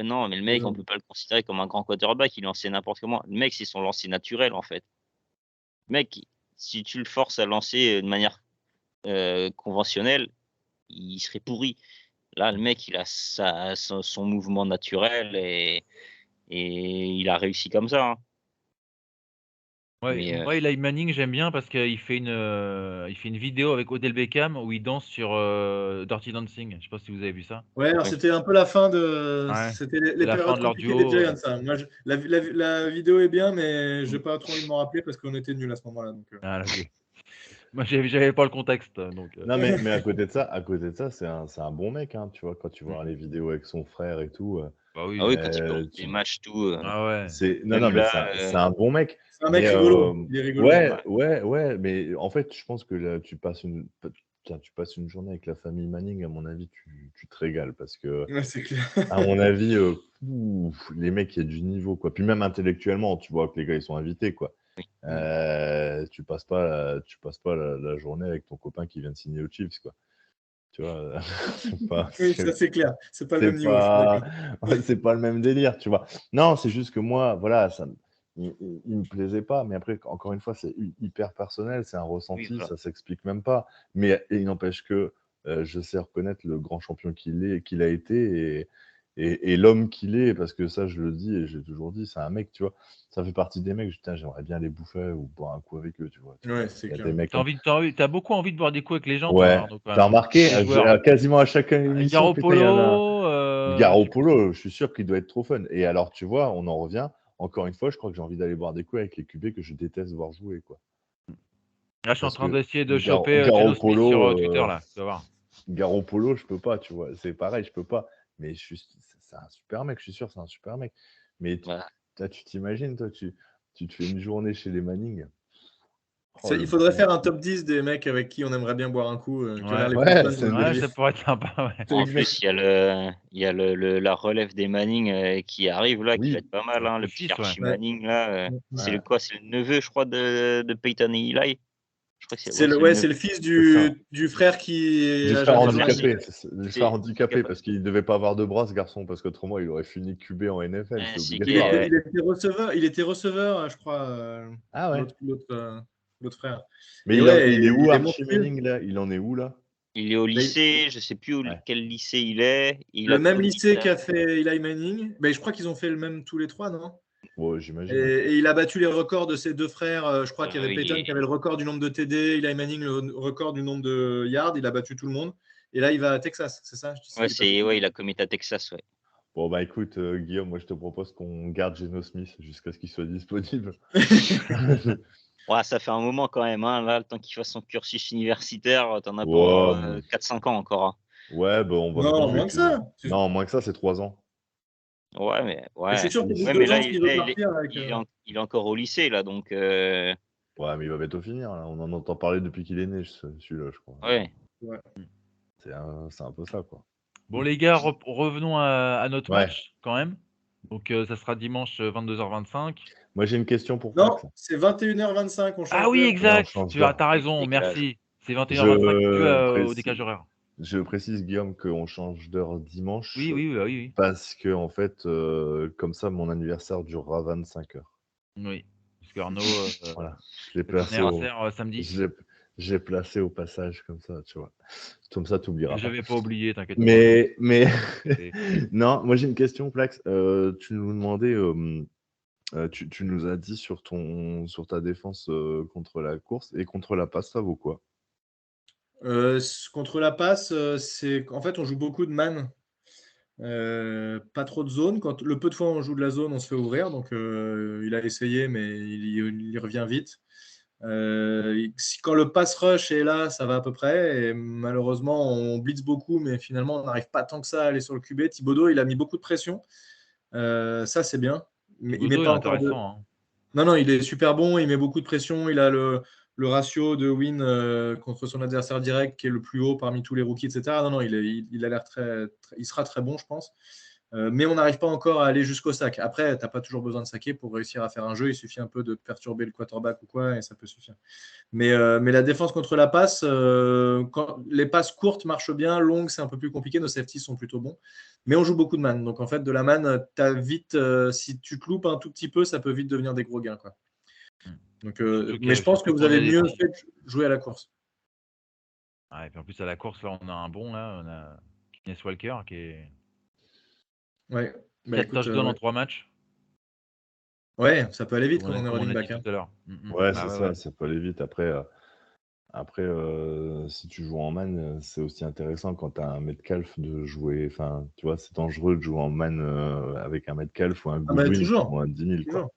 non, mais le mec, on Raison. peut pas le considérer comme un grand quarterback, il lançait n'importe comment. Le mec, c'est son lancer naturel, en fait. Le mec, si tu le forces à lancer, de manière, conventionnelle, il serait pourri. Là, le mec, il a son mouvement naturel et il a réussi comme ça, hein. Ouais, Mais, moi, Eli Manning, j'aime bien parce qu'il fait il fait une vidéo avec Odell Beckham où il danse sur, Dirty Dancing. Je sais pas si vous avez vu ça? Ouais, alors oui. c'était un peu la fin de. Ouais, C'était c'est les la fin périodes de leur compliquées des duo, Giants, ça. Moi, la vidéo est bien, mais j'ai Mmh. pas trop envie de m'en rappeler parce qu'on était nuls à ce moment-là. Donc, Ah OK. Moi, j'avais pas le contexte, donc Non, mais à côté de ça, c'est un bon mec, hein, tu vois, quand tu vois mmh. les vidéos avec son frère et tout, Bah Ah oui. oui, quand il commente les tu matchs, tout, Ah ouais. non, non, même mais là, c'est un bon mec. c'est un mec Mais rigolo. Il est rigolo. ouais. ouais, mais en fait, je pense que là, tu passes une journée avec la famille Manning, à mon avis, tu te régales parce que, Ouais, c'est clair. à mon avis, les mecs, il y a du niveau, quoi. Puis même intellectuellement, tu vois que les gars, ils sont invités, quoi. Mm. Tu passes pas la journée avec ton copain qui vient de signer aux Chiefs, quoi. Tu vois, c'est pas, Oui, ça c'est clair. C'est pas le c'est même niveau, je suis pas, d'accord. ouais, c'est pas le même délire, tu vois. Non, c'est juste que moi, voilà, il me plaisait pas. Mais après, encore une fois, c'est hyper personnel, c'est un Oui, ressenti, voilà. ça s'explique même pas. Mais il n'empêche que je sais reconnaître le grand champion qu'il a été Et l'homme qu'il est, parce que ça, je le dis et j'ai toujours dit, c'est un mec, tu vois. Ça fait partie des mecs, putain, j'aimerais bien les bouffer ou boire un coup avec eux, tu vois. Ouais, c'est Il y a clair. des mecs T'as beaucoup envie de boire des coups avec les gens, toi, Ouais, Arnaud, quand t'as même. remarqué, Les joueurs. quasiment à chaque émission, putain, il y en a. Garoppolo, Garoppolo, je suis sûr qu'il doit être trop fun. Et alors, tu vois, on en revient. Encore une fois, je crois que j'ai envie d'aller boire des coups avec les QB que je déteste voir jouer, quoi. là, je suis en Parce train que d'essayer de choper Geno Smith Garoppolo, sur Twitter, là. Tu vas voir. Garoppolo, je peux pas, tu vois. C'est pareil, je peux pas. Mais c'est un super mec, je suis sûr, c'est un super mec. Mais Voilà. tu t'imagines, toi, tu te fais une journée chez les Manning. Oh, Il faudrait faire un top 10 des mecs avec qui on aimerait bien boire un coup, qui ont l'air les Ouais, plus fun c'est de la vie. Ça pourrait être sympa, ouais. En plus, il y a la relève des Manning qui arrive là, qui Oui. va être pas mal. Hein, Le le petit fils, ouais. Archie Manning là. C'est Ouais. le quoi? C'est le neveu, je crois, de Peyton et Eli. Je crois que C'est le le neveu. fils ça. du frère qui Du a frère jamais handicapé, joué. le frère handicapé parce qu'il devait pas avoir de bras ce garçon parce qu'autrement il aurait fini QB en NFL, Ouais, c'est c'est obligatoire. Il était receveur, je crois, Ah ouais. l'autre frère. Mais Et il ouais, est où il est Archie monstrueux. Manning là? Il en est où là? Il est au lycée, je sais plus Ouais. quel lycée il est. Il Le a même connu lycée ça. qu'a fait Eli Manning. Mais je crois qu'ils ont fait le même tous les trois, non? Ouais, j'imagine. Et il a battu les records de ses deux frères. Je crois qu'il y avait Oui. Peyton qui avait le record du nombre de TD, Eli Manning le record du nombre de yards. Il a battu tout le monde. Et là, il va à Texas, c'est ça? Ouais, il a commis à Texas, ouais. Bon bah écoute Guillaume, moi je te propose qu'on garde Geno Smith jusqu'à ce qu'il soit disponible. Ouais, ça fait un moment quand même, hein. Là, le temps qu'il fasse son cursus universitaire, t'en as pour Ouais, 4-5 ans encore. Hein. ouais, bah on va Non, je vais moins que ça. Non, moins que ça, c'est 3 ans. Ouais, Mais ouais. c'est sûr qu'au bout de Ouais, 2 mais là, ans, s'il veut partir avec. il est encore au lycée, là, donc Ouais, mais il va bientôt finir là. On en entend parler depuis qu'il est né, celui-là, je crois. ouais. C'est un peu ça quoi. Bon, les gars, revenons à notre Ouais. match, quand même. Donc, ça sera dimanche 22h25. Moi j'ai une question pour Non, Flax. c'est 21h25, on change Ah oui, d'heure. exact. change Tu d'heure. as raison, Décalage. merci. C'est 21h25 dû au précise- décalage horaire. Je précise, Guillaume, qu'on change d'heure dimanche Oui. parce que, en fait, comme ça, mon anniversaire durera 25 heures. Oui. Parce qu'Arnaud, Voilà. Je l'ai c'est ton placé anniversaire samedi. j'ai placé au passage comme ça, tu vois. Comme ça, tu n'oublieras Je pas. vais pas oublier, t'inquiète pas. Mais Et- non, moi j'ai une question, Flax. Tu nous demandais, tu nous as dit sur ta défense contre la course et contre la passe, ça vaut quoi? Contre la passe, c'est en fait, on joue beaucoup de man. Pas trop de zone. Le peu de fois où on joue de la zone, on se fait ouvrir. Donc, il a essayé, mais il y revient vite. Quand le pass rush est là, ça va à peu près. Et malheureusement, on blitz beaucoup, mais finalement, on n'arrive pas tant que ça à aller sur le QB. Thibodeau, il a mis beaucoup de pression. Ça, c'est bien. Mais il met Thibodeau, il pas est encore de. intéressant. Hein. Non, il est super bon. Il met beaucoup de pression. Il a le ratio de win contre son adversaire direct qui est le plus haut parmi tous les rookies, etc. Non, il a l'air il sera très bon, je pense. Mais on n'arrive pas encore à aller jusqu'au sac. Après, tu n'as pas toujours besoin de saquer pour réussir à faire un jeu. Il suffit un peu de perturber le quarterback ou quoi, et ça peut suffire. Mais la défense contre la passe, quand les passes courtes marchent bien, longues, c'est un peu plus compliqué. Nos safeties sont plutôt bons. Mais on joue beaucoup de man. Donc, en fait, de la man, t'as vite, si tu te loupes un tout petit peu, ça peut vite devenir des gros gains, quoi. Donc, mais je pense que vous avez mieux fait de jouer à la course. Ah, et puis en plus, à la course, là, on a un bon, là. On a Kenneth Walker qui est. Ouais. 4 touchdowns en 3 matchs. Ouais, ça peut aller vite quand on est Comme on running a back. dit tout à l'heure. Ouais, c'est ça, ça peut aller vite. Après, si tu joues en man, c'est aussi intéressant quand tu as un Metcalf de jouer. Enfin, tu vois, c'est dangereux de jouer en man avec un Metcalf ou un Goodwin qui toujours. vont à 10 000. Quoi.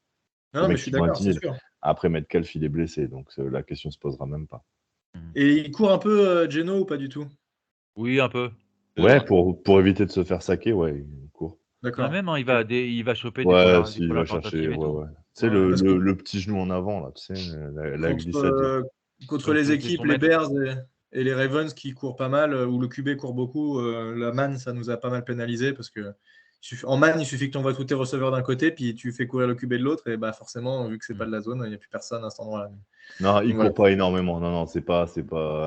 Non, mais je suis d'accord, c'est sûr. Après, Metcalf, il est blessé, donc la question se posera même pas. Et il court un peu, Geno, ou pas du tout? Oui, un peu. Ouais, pour éviter de se faire saquer, ouais, il court. D'accord. Même, hein, il va choper ouais, des il va chercher. Ouais. Tu sais, le petit genou en avant, là, tu sais, la glissade. Contre les équipes, les Bears et les Ravens qui courent pas mal, où le QB court beaucoup, la man, ça nous a pas mal pénalisé parce que en man, il suffit que tu envoies tous tes receveurs d'un côté, puis tu fais courir le QB de l'autre, et bah forcément, vu que c'est pas de la zone, il n'y a plus personne à cet endroit-là. Non, il court pas énormément. Non, c'est pas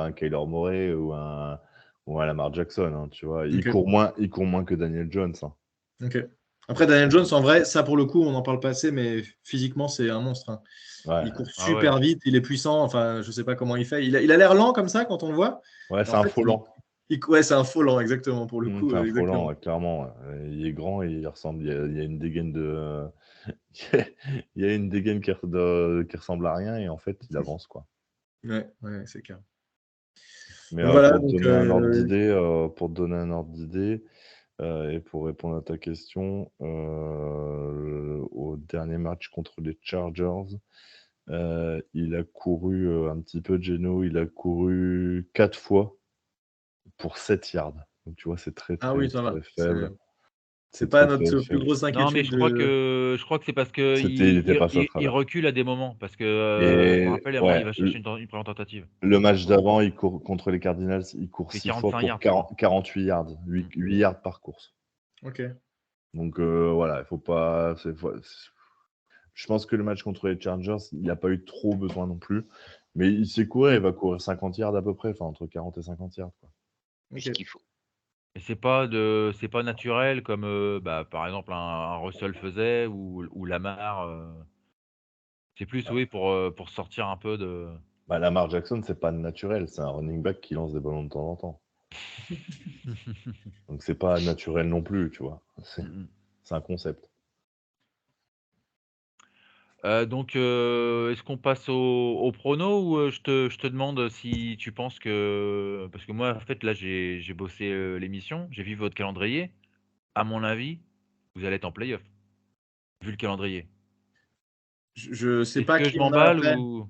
un Kyler Murray ou un Lamar Jackson, hein, tu vois. Il court moins que Daniel Jones. Hein. Ok. Après, Daniel Jones, en vrai, ça pour le coup, on en parle pas assez, mais physiquement, c'est un monstre. Hein. Ouais. Il court super vite, il est puissant. Enfin, je sais pas comment il fait. Il a l'air lent comme ça quand on le voit. Ouais, c'est un faux lent. Ouais, c'est un faux lent, exactement, pour le coup. C'est un faux Exactement. lent, clairement. Il est grand et il ressemble. Il y a une dégaine de. Il y a une dégaine qui ressemble à rien et en fait, il avance, quoi. Ouais, c'est clair. Mais Donc voilà, pour te donc, donner un ordre d'idée, et pour répondre à ta question, au dernier match contre les Chargers, il a couru un petit peu, Geno, il a couru 4 fois pour 7 yards. Donc tu vois, c'est très ah très oui, ça va. très faible. C'est C'est pas très très notre plus faible. grosse Non, mais inquiétude je crois que c'est parce que Il n'était passé à il travers. recule à des moments. Parce que je me Et rappelle, à un moment, il ouais, va chercher une première tentative. le match d'avant, il court contre les Cardinals, il court C'est 6 fois 45 pour yards, je crois. 48 yards, 8 yards par course. Ok. Donc voilà, il faut pas. Je pense que le match contre les Chargers, il n'a pas eu trop besoin non plus. Mais il sait courir, il va courir 50 yards à peu près, enfin entre 40 et 50 yards, quoi. C'est ce qu'il faut. Et c'est pas naturel comme par exemple un Russell faisait ou Lamar. C'est plus oui pour sortir un peu de. Bah, Lamar Jackson, c'est pas naturel, c'est un running back qui lance des ballons de temps en temps. Donc c'est pas naturel non plus, tu vois. C'est un concept. Donc, est-ce qu'on passe au prono ou je te demande si tu penses que. Parce que moi, en fait, là, j'ai bossé l'émission, j'ai vu votre calendrier. À mon avis, vous allez être en playoff, vu le calendrier. Je sais Est-ce pas que je qui on a m'emballe après. ou.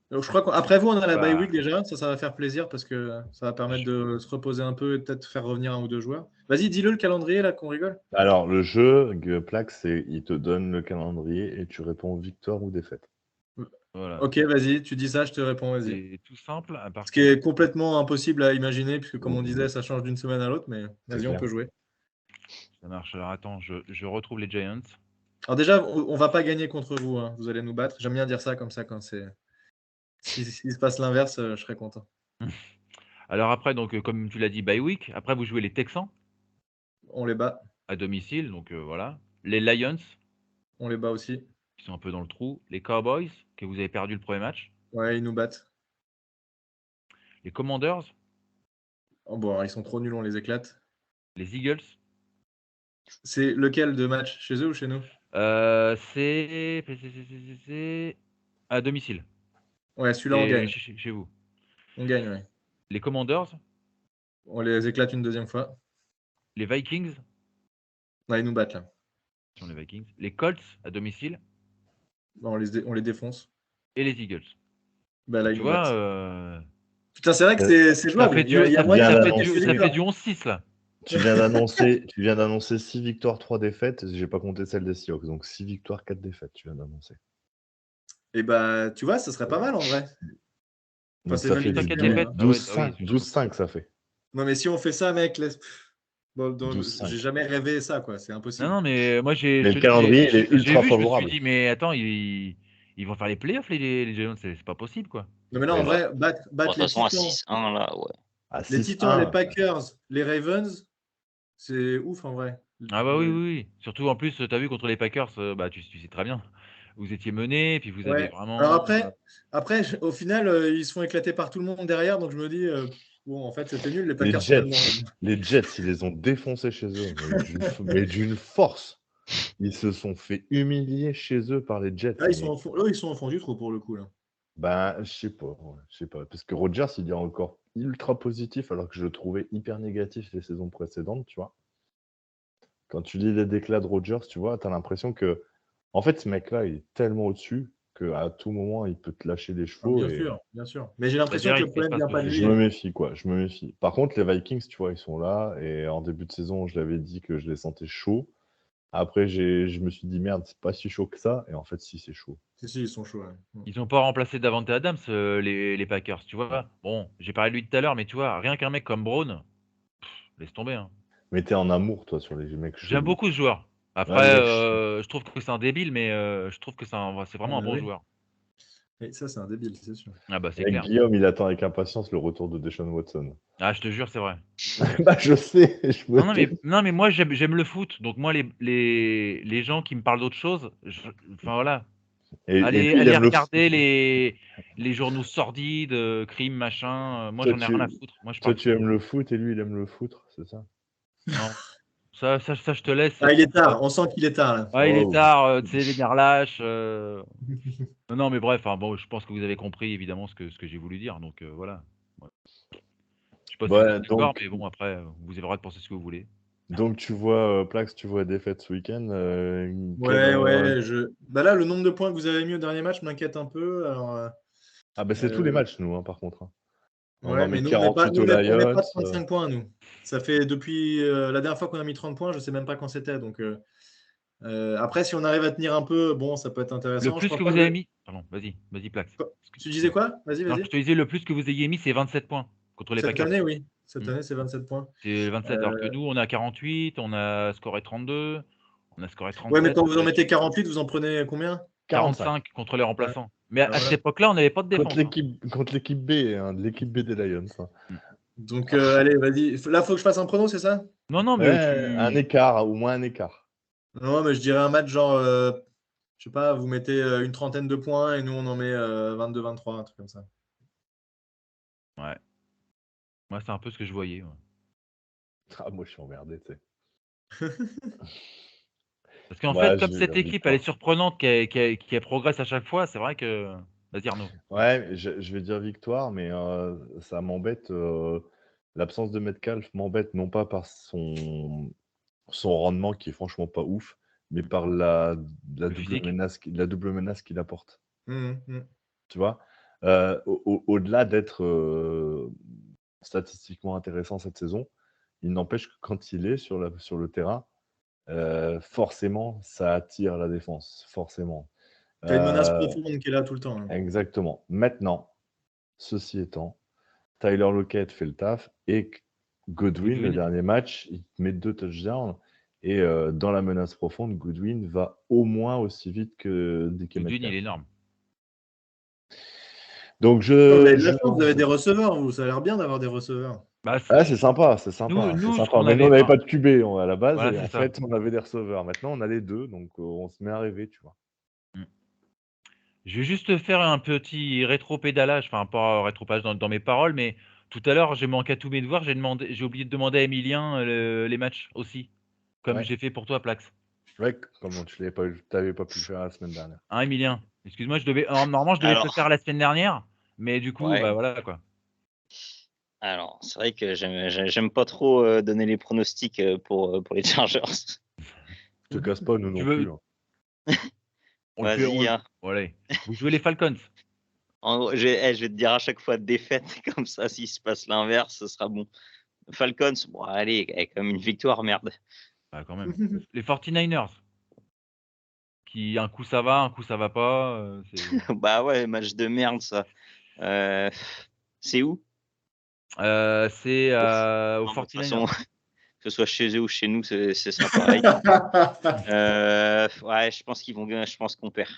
Donc, je crois qu'après vous, on a la bye Bah, week déjà. Ça va faire plaisir parce que ça va permettre de se reposer un peu et peut-être faire revenir un ou deux joueurs. Vas-y, dis-le le calendrier là qu'on rigole. Alors, le jeu, Plaque, c'est il te donne le calendrier et tu réponds victoire ou défaite. voilà. Ok, vas-y, tu dis ça, je te réponds, vas-y. C'est tout simple. À Ce partir qui est complètement impossible à imaginer, puisque comme on disait, Mhm. ça change d'une semaine à l'autre, mais C'est vas-y, on clair. peut jouer. Ça marche. Alors attends, je retrouve les Giants. Alors déjà, on va pas gagner contre vous, hein. Vous allez nous battre. J'aime bien dire ça comme ça quand c'est. S'il se passe l'inverse, je serais content. Alors après, donc comme tu l'as dit, bye week. Après, vous jouez les Texans On les bat. à domicile, donc voilà. Les Lions, On les bat aussi. qui sont un peu dans le trou. Les Cowboys, que vous avez perdu le premier match. Ouais, ils nous battent. Les Commanders, Oh, bon, alors, ils sont trop nuls, on les éclate. les Eagles. C'est lequel de match? Chez eux ou chez nous? C'est à domicile. Ouais, celui-là, on Et gagne. chez vous. On gagne, ouais. Les Commanders, On les éclate une deuxième fois. les Vikings. Ouais, ils nous battent là. Ce sont les Vikings. Les Colts à domicile Bon, on les défonce. et les Eagles. Bah là, Donc, ils tu nous battent. vois, Putain, c'est vrai que c'est ça jouable. fait Il y a ça moyen fait, de ça fait gagner du, ces ça fait victoires. du 11-6 là. Tu viens d'annoncer 6 victoires, 3 défaites. J'ai pas compté celle des Seahawks. Donc 6 victoires, 4 défaites, tu viens d'annoncer. Et bah, tu vois, ça serait pas mal en vrai. Enfin, Donc c'est ça même fait Victoire, du 4 limité, défaites. hein. 12-5. Oui, 12-5, ça fait. Non, mais si on fait ça, mec, bon, 12-5. j'ai jamais rêvé ça, quoi. C'est Non, impossible. non, mais moi Mais je le te dis, calendrier, il est j'ai ultra vu, je me suis favorable. dit, mais attends, ils vont faire les playoffs les Giants, c'est pas possible quoi. Non, mais là, en Mais vrai, Bon, de battre toute les façon, à Titans, 6-1, là, ouais. À les Titans, les 6-1. Packers, les Ravens, c'est ouf en vrai. Ah bah oui. Surtout en plus, t'as vu contre les Packers, bah tu sais très bien. Vous étiez mené, puis vous avez Ouais. Alors vraiment. après, au final, ils se font éclater par tout le monde derrière, donc je me dis, bon, en fait, c'était nul. Les Les Packers sont Jets, maintenant. les Jets, ils les ont défoncés chez eux, mais d'une force. Ils se sont fait humilier chez eux par les Jets. Là, Mais ils sont au fond du trou pour le coup. Là. ben, je sais pas, ouais, je sais pas. Parce que Rodgers, il est encore ultra positif, alors que je le trouvais hyper négatif les saisons précédentes, tu vois. Quand tu lis les déclats de Rodgers, tu vois, tu as l'impression que, en fait, ce mec-là, il est tellement au-dessus qu'à tout moment, il peut te lâcher les Ah, chevaux. Et bien sûr. Mais j'ai l'impression que C'est-à-dire, le il se problème passe vient pas de dessus. lui. je me méfie, quoi. Je me méfie. Par contre, les Vikings, tu vois, ils sont là. Et en début de saison, je l'avais dit que je les sentais chauds. Après, je me suis dit, merde, c'est pas si chaud que ça. Et en fait, si, c'est chaud. Si, ils sont chauds. Ouais. Ils ont pas remplacé Davante Adams, les Packers, tu vois. Bon, j'ai parlé de lui tout à l'heure, mais tu vois, rien qu'un mec comme Braun, laisse tomber. Hein. Mais t'es en amour, toi, sur les mecs J'aime chelous. beaucoup ce joueur. Ouais, les Après, mecs je trouve que c'est un débile, mais je trouve que c'est Ah, vraiment un bah bon oui. joueur. Et ça, c'est un débile, c'est sûr. Ah bah c'est Et clair. Guillaume, il attend avec impatience le retour de Deshaun Watson. Ah, je te jure, c'est vrai. Bah, je sais, je me doute. Non, mais moi, j'aime le foot. Donc, moi, les gens qui me parlent d'autre chose, enfin voilà. Et Allez, lui, il allez aime le foot. regarder les journaux sordides, crimes, machin. Moi, Toi, j'en ai rien à foutre. Moi, je Toi, parle tu foot. aimes le foot et lui, il aime le foutre, c'est ça? Non, ça, je te laisse. Ah, il est tard. On sent qu'il est tard là. Ouais, il est Oh. tard, tu sais, les nerfs lâches. Non, non, mais bref, bon, je pense que vous avez compris évidemment ce que j'ai voulu dire. Donc voilà. Ouais. Je sais pas si vous êtes d'accord, mais bon, après, vous avez le droit de penser ce que vous voulez. Donc tu vois, Plax, tu vois défaite ce week-end. Ouais. Bah là, le nombre de points que vous avez mis au dernier match m'inquiète un peu. Alors, Ah bah c'est tous les matchs, nous, hein, par contre. Hein. On en ouais, met mais nous, on n'est pas 48 aux Lions. 35 points, nous. Ça fait depuis la dernière fois qu'on a mis 30 points, je ne sais même pas quand c'était. Donc, après, si on arrive à tenir un peu, bon, ça peut être intéressant. Le plus Je crois que pas vous avez mis. Pardon, vas-y, Plax. Tu disais quoi? Vas-y, Non, vas-y. je te disais, le plus que vous ayez mis, c'est 27 points contre les Cette Packers. année, oui. Cette année, c'est 27 points. C'est 27, alors que nous, on a 48, on a scoré 32, on a scoré 37. Ouais, mais quand vous en mettez 48, vous en prenez combien? 45 contre les remplaçants. Mais à voilà. cette époque-là, on n'avait pas de défense. Contre l'équipe B, hein, de l'équipe B des Lions. Hein. Donc, allez, vas-y. Là, il faut que je fasse un prono, c'est ça? Non, mais Un écart, au moins un écart. Non, mais je dirais un match genre, je sais pas, vous mettez une trentaine de points et nous, on en met 22-23, un truc comme ça. Ouais. Moi, c'est un peu ce que je voyais. Ouais. Ah, moi, je suis emmerdé, tu sais. Parce qu'en fait, comme cette équipe, elle est surprenante, qu'elle progresse à chaque fois, c'est vrai que... Vas-y, Arnaud. Ouais, je vais dire victoire, mais ça m'embête. L'absence de Metcalf m'embête non pas par son rendement qui est franchement pas ouf, mais par la double menace qu'il apporte. Tu vois, au-delà d'être statistiquement intéressant cette saison, il n'empêche que quand il est sur le terrain, forcément, ça attire la défense, forcément. Tu as une menace profonde qui est là tout le temps. Hein. Exactement. Maintenant, ceci étant, Tyler Lockett fait le taf et Godwin, le dernier match, il met 2 touchdowns. Et dans la menace profonde, Godwin va au moins aussi vite que DK Metcalf. Godwin, il est énorme. Donc vous avez des receveurs, vous. Ça a l'air bien d'avoir des receveurs. Bah, c'est sympa, c'est sympa. Nous, mais nous, on n'avait pas de QB à la base. Voilà, et en fait, on avait des receveurs. Maintenant, on a les deux. Donc, on se met à rêver, tu vois. Je vais juste faire un petit rétro-pédalage, enfin pas rétro-pédalage dans mes paroles, mais tout à l'heure, j'ai manqué à tous mes devoirs, j'ai oublié de demander à Emilien les matchs aussi, comme j'ai fait pour toi, Plax. Ouais, comment tu n'avais pas pu le faire la semaine dernière. Hein, Emilien? Excuse-moi, normalement, je devais te le faire la semaine dernière, mais du coup, bah voilà quoi. Alors, c'est vrai que j'aime pas trop donner les pronostics pour les Chargers. Je te casse pas, nous non plus. Hein. Vas-y. Voilà. Vous jouez les Falcons. En gros, je vais te dire à chaque fois défaite, comme ça, s'il se passe l'inverse, ce sera bon. Falcons, bon, allez, comme une victoire, merde. Bah, quand même. Les 49ers. Qui, un coup ça va, un coup ça va pas. Bah ouais, match de merde, ça. C'est où? C'est au 49ers. De toute façon, que ce soit chez eux ou chez nous, c'est sera pareil. Ouais, je pense qu'ils vont gagner, je pense qu'on perd.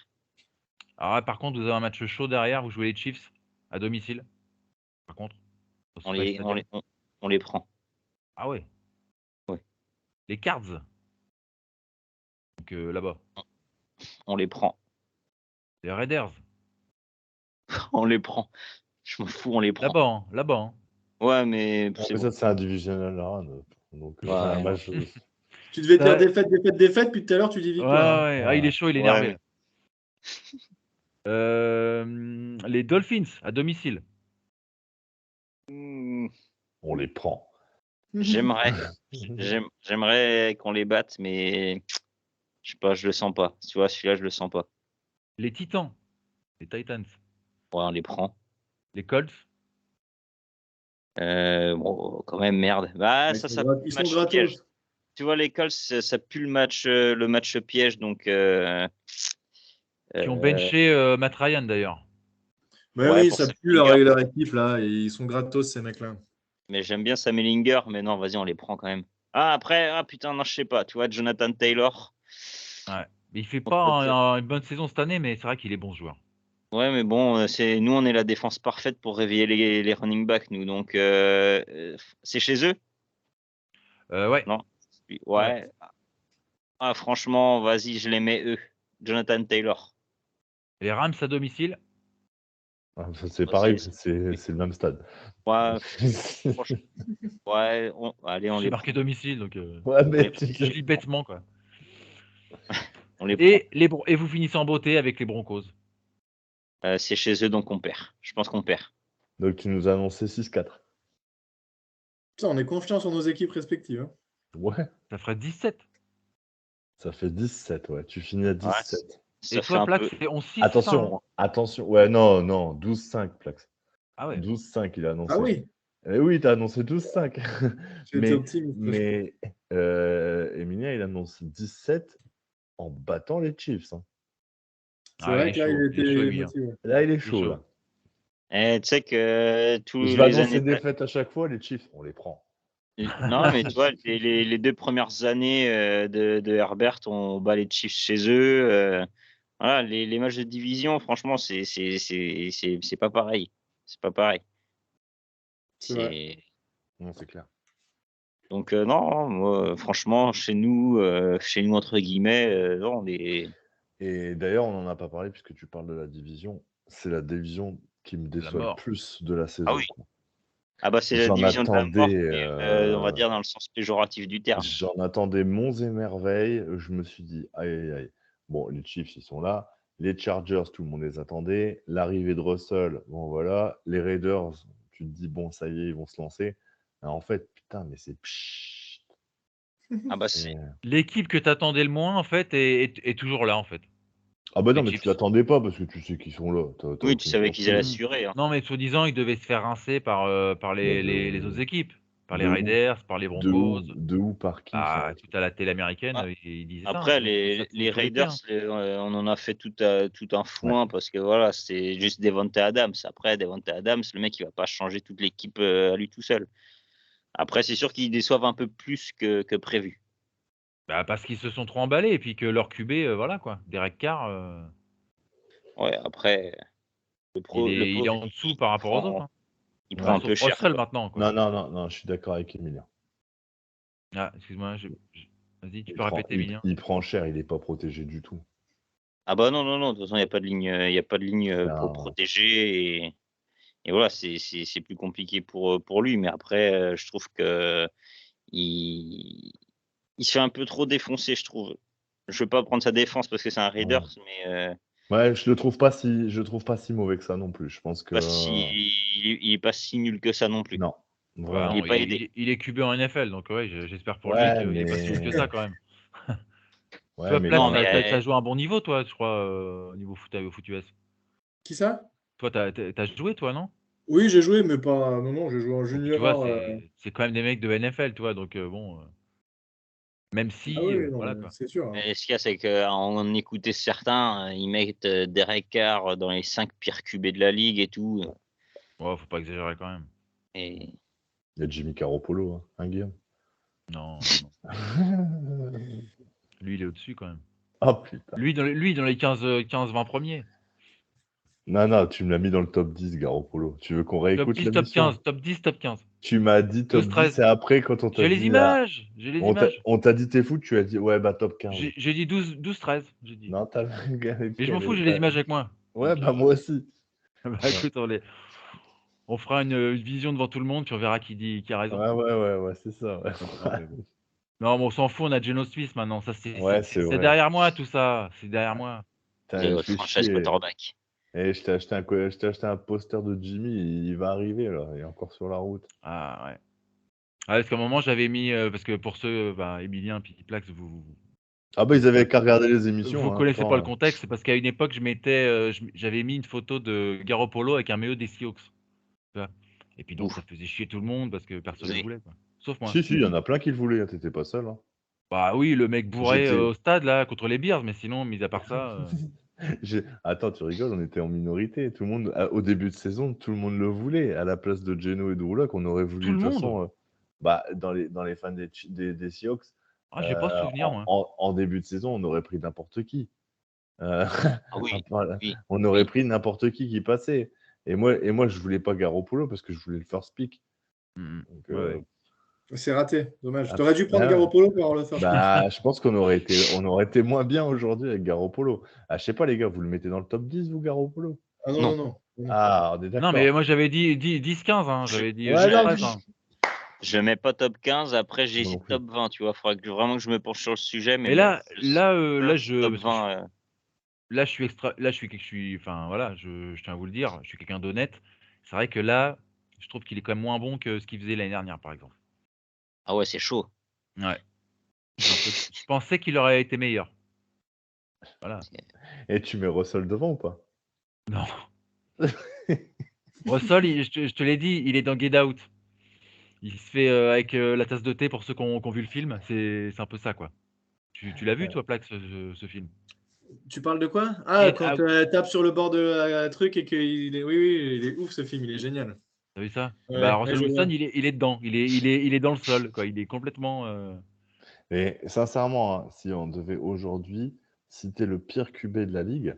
Alors, par contre, vous avez un match chaud derrière, vous jouez les Chiefs à domicile. Par contre, on les prend. Ah ouais. Ouais. Les Cards. Donc là-bas. On les prend. Les Raiders. On les prend. Je m'en fous, on les prend. Là-bas. Hein. Ouais, mais c'est bon. Ça, c'est un divisional round. Donc, tu devais dire défaite, puis tout à l'heure, tu dis victoire. Ouais. Ah, il est chaud, il est énervé. Les Dolphins à domicile. On les prend. J'aimerais qu'on les batte, mais je sais pas, je le sens pas. Tu vois, celui-là, je le sens pas. Les Titans. Les Titans. Ouais, on les prend. Les Colts. Bon, quand même, merde. Bah, ça ils sont gratos. Tu vois, les Colts, ça pue le match piège, donc. Qui ont benché Matt Ryan d'ailleurs. Mais oui, ça pue leur équipe là, et ils sont gratos ces mecs-là. Mais j'aime bien Sam Ellinger, mais non, vas-y, on les prend quand même. Ah, après, putain, non, je sais pas. Tu vois, Jonathan Taylor. Ouais. Mais il fait pas une bonne saison cette année, mais c'est vrai qu'il est bon joueur. Ouais, mais bon, nous, on est la défense parfaite pour réveiller les running backs, nous. Donc, c'est chez eux? Ouais. Non. Ouais. Ah, franchement, vas-y, je les mets eux. Jonathan Taylor. Les Rams à domicile. C'est pareil, c'est le même stade. Ouais, ouais, allez, on J'ai les marqué prend. domicile, donc Ouais, mais je lis bêtement, quoi. On les prend. Et vous finissez en beauté avec les Broncos. C'est chez eux, donc on perd. Je pense qu'on perd. Donc tu nous as annoncé 6-4. On est confiant sur nos équipes respectives. Hein. Ouais, Ça ferait 17. ça fait 17, ouais. Tu finis à 17. Ça Et fait toi, un Plax, peu. c'est 11-6, Attention, attention. Ouais, non, 12-5, Plax. Ah ouais. 12-5, il a annoncé. Ah oui, Eh oui, t'as annoncé 12-5. j'ai été optimiste. mais Emilia, il annonce 17 en battant les Chiefs. Hein. C'est vrai que là, il était Emilien. motivé. Là, il est chaud, chaud. là. Tu sais que tous Je vais les annoncer années. des défaites à chaque fois, les Chiefs, on les prend. Non, mais tu vois, les 2 premières années de Herbert, on bat les Chiefs chez eux. Voilà, les matchs de division, franchement, c'est pas pareil. C'est pas pareil. C'est vrai. Non, c'est clair. Donc non, moi, franchement, chez nous entre guillemets, non, Et d'ailleurs, on n'en a pas parlé puisque tu parles de la division. C'est la division qui me déçoit le mort. plus de la saison. Ah oui. Quoi. Ah bah c'est la J'en division de la mort, attendais, on va dire dans le sens péjoratif du terme. J'en attendais monts et merveilles. Je me suis dit, aïe, aïe, aïe. Bon, les Chiefs, ils sont là. Les Chargers, tout le monde les attendait. L'arrivée de Russell, bon voilà. Les Raiders, tu te dis, bon, ça y est, ils vont se lancer. Alors, en fait, putain, mais c'est pchit. Ah bah c'est. L'équipe que t'attendais le moins, en fait, est toujours là, en fait. Ah bah non, Les mais Chiefs. tu l'attendais pas parce que tu sais qu'ils sont là. T'as Oui, tu aucune savais qu'ils allaient surprise. assurer. Hein. Non, mais soi-disant, ils devaient se faire rincer par les autres équipes. Par les de où Raiders, par les De Broncos. où, de où par qui Ah, tout à la télé américaine, Ah, ils disaient ça. Après, Hein, les Raiders, on en a fait tout un foin parce que voilà, c'est juste Devontae Adams. Après, Devontae Adams, le mec, il va pas changer toute l'équipe à lui tout seul. Après, c'est sûr qu'ils déçoivent un peu plus que prévu. Bah, parce qu'ils se sont trop emballés et puis que leur QB, voilà quoi, Derek Carr, Ouais, après, le il est pauvre, en dessous par rapport aux autres. Hein. il Ouais. prend un peu Sauf cher. Russell Quoi. maintenant. Quoi. Non, je suis d'accord avec Emilien. Ah, excuse-moi, vas-y, tu Il peux répéter, Emilien. il prend cher, il n'est pas protégé du tout. Ah bah non, de toute façon, il n'y a pas de ligne, pour protéger et voilà, c'est plus compliqué pour lui. Mais après, je trouve que il se fait un peu trop défoncer, je trouve. Je veux pas prendre sa défense parce que c'est un Raiders, mais Ouais, je trouve pas si mauvais que ça non plus. Je pense que il est pas si nul que ça non plus. non, Bah, vraiment. non, Il est pas aidé. il est QB en NFL, donc ouais, j'espère pour lui Ouais, qu'il est pas si nul que ça quand même. Toi, mais Plax, Non, mais t'as joué un bon niveau, toi, je crois, au niveau foot US. Qui ça? Toi, t'as joué, toi, non? Oui, j'ai joué, mais pas. Non, j'ai joué en Donc, tu junior. vois, c'est quand même des mecs de NFL, tu vois, donc bon, même si, Ah oui, non, voilà quoi. c'est sûr. Hein. mais ce qu'il y a, c'est qu'on écoutait certains, ils mettent Derek Carr dans les 5 pires QB de la ligue et tout. Ouais, faut pas exagérer quand même. Et Il y a Jimmy Garoppolo, hein, Guillaume. Non. Lui, il est au-dessus quand même. Oh putain. Lui, dans les 15-20 premiers. Non, tu me l'as mis dans le top 10, Garoppolo. Tu veux qu'on réécoute Top 10, top l'émission 15, top 10, top 15. Tu m'as dit top 12-13. 10 et après, quand on t'a J'ai dit... les images, on t'a dit t'es fou, tu as dit ouais, bah top 15. J'ai dit 12-13, j'ai dit. Non, t'as... Mais je m'en fous, j'ai les images avec moi. Ouais, Donc, bah moi aussi. bah écoute, on fera une vision devant tout le monde, puis on verra qui a raison. Ouais, c'est ça. Ouais. Non, mais on s'en fout, on a Geno Smith maintenant. Ça, c'est vrai. c'est derrière moi tout ça. C'est derrière moi. c'est votre franchise quarterback. Et je t'ai acheté un poster de Jimmy, il va arriver là, il est encore sur la route. Ah ouais. Ah, parce qu'à un moment j'avais mis, parce que pour ceux, Emilien puis Plax, Ah bah ils avaient qu'à regarder les émissions. vous connaissez pas le contexte, c'est parce qu'à une époque j'avais mis une photo de Garoppolo avec un maillot des Seahawks. Et puis donc ça faisait chier tout le monde parce que personne ne voulait. Quoi. Sauf moi. Si, il y en a plein qui le voulaient, t'étais pas seul. Hein. Bah oui, le mec bourré au stade là contre les Bears, mais sinon, mis à part ça. Attends, tu rigoles, on était en minorité. Tout le monde, au début de saison, tout le monde le voulait. À la place de Geno et de Rouloc, on aurait voulu Tout le de toute monde. façon, dans les fans des Seahawks. Ah, j'ai pas souvenir, moi. En début de saison, on aurait pris n'importe qui. Oui. On aurait pris n'importe qui passait. Et moi, je voulais pas Garoppolo parce que je voulais le first pick. Donc, C'est raté, dommage. Ah, T'aurais dû prendre ouais. Garoppolo pour avoir le first. Bah, je pense qu'on aurait été moins bien aujourd'hui avec Garoppolo. Ah, je sais pas, les gars, vous le mettez dans le top 10, vous, Garoppolo? Ah Non. non. Ah, on est Non, mais d'accord. moi j'avais dit 10-15, hein. J'avais dit Ouais, non, 13, hein. Je mets pas top 15, après Moi non j'hésite plus. top 20, tu vois. Faudrait vraiment que je me penche sur le sujet, mais Et bon, là, top je 20. suis enfin voilà, je tiens à vous le dire, je suis quelqu'un d'honnête. C'est vrai que là, je trouve qu'il est quand même moins bon que ce qu'il faisait l'année dernière, par exemple. Ah ouais, c'est chaud. Ouais. Je pensais qu'il aurait été meilleur. Voilà. Et tu mets Russell devant ou pas? Non. Russell, je te l'ai dit, il est dans Get Out. Il se fait avec la tasse de thé pour ceux qui ont vu le film. C'est un peu ça, quoi. Tu l'as vu, toi, Plaque, ce film? Tu parles de quoi? Ah, Get quand Out. elle tape sur le bord de la truc et qu'il est. Oui, il est ouf ce film, il est génial. T'as vu ça? Ouais, Bah, ouais, Russell je vois. Wilson, il est dedans. Il est dans le sol, quoi. Il est complètement. Et sincèrement, hein, si on devait aujourd'hui citer le pire QB de la ligue,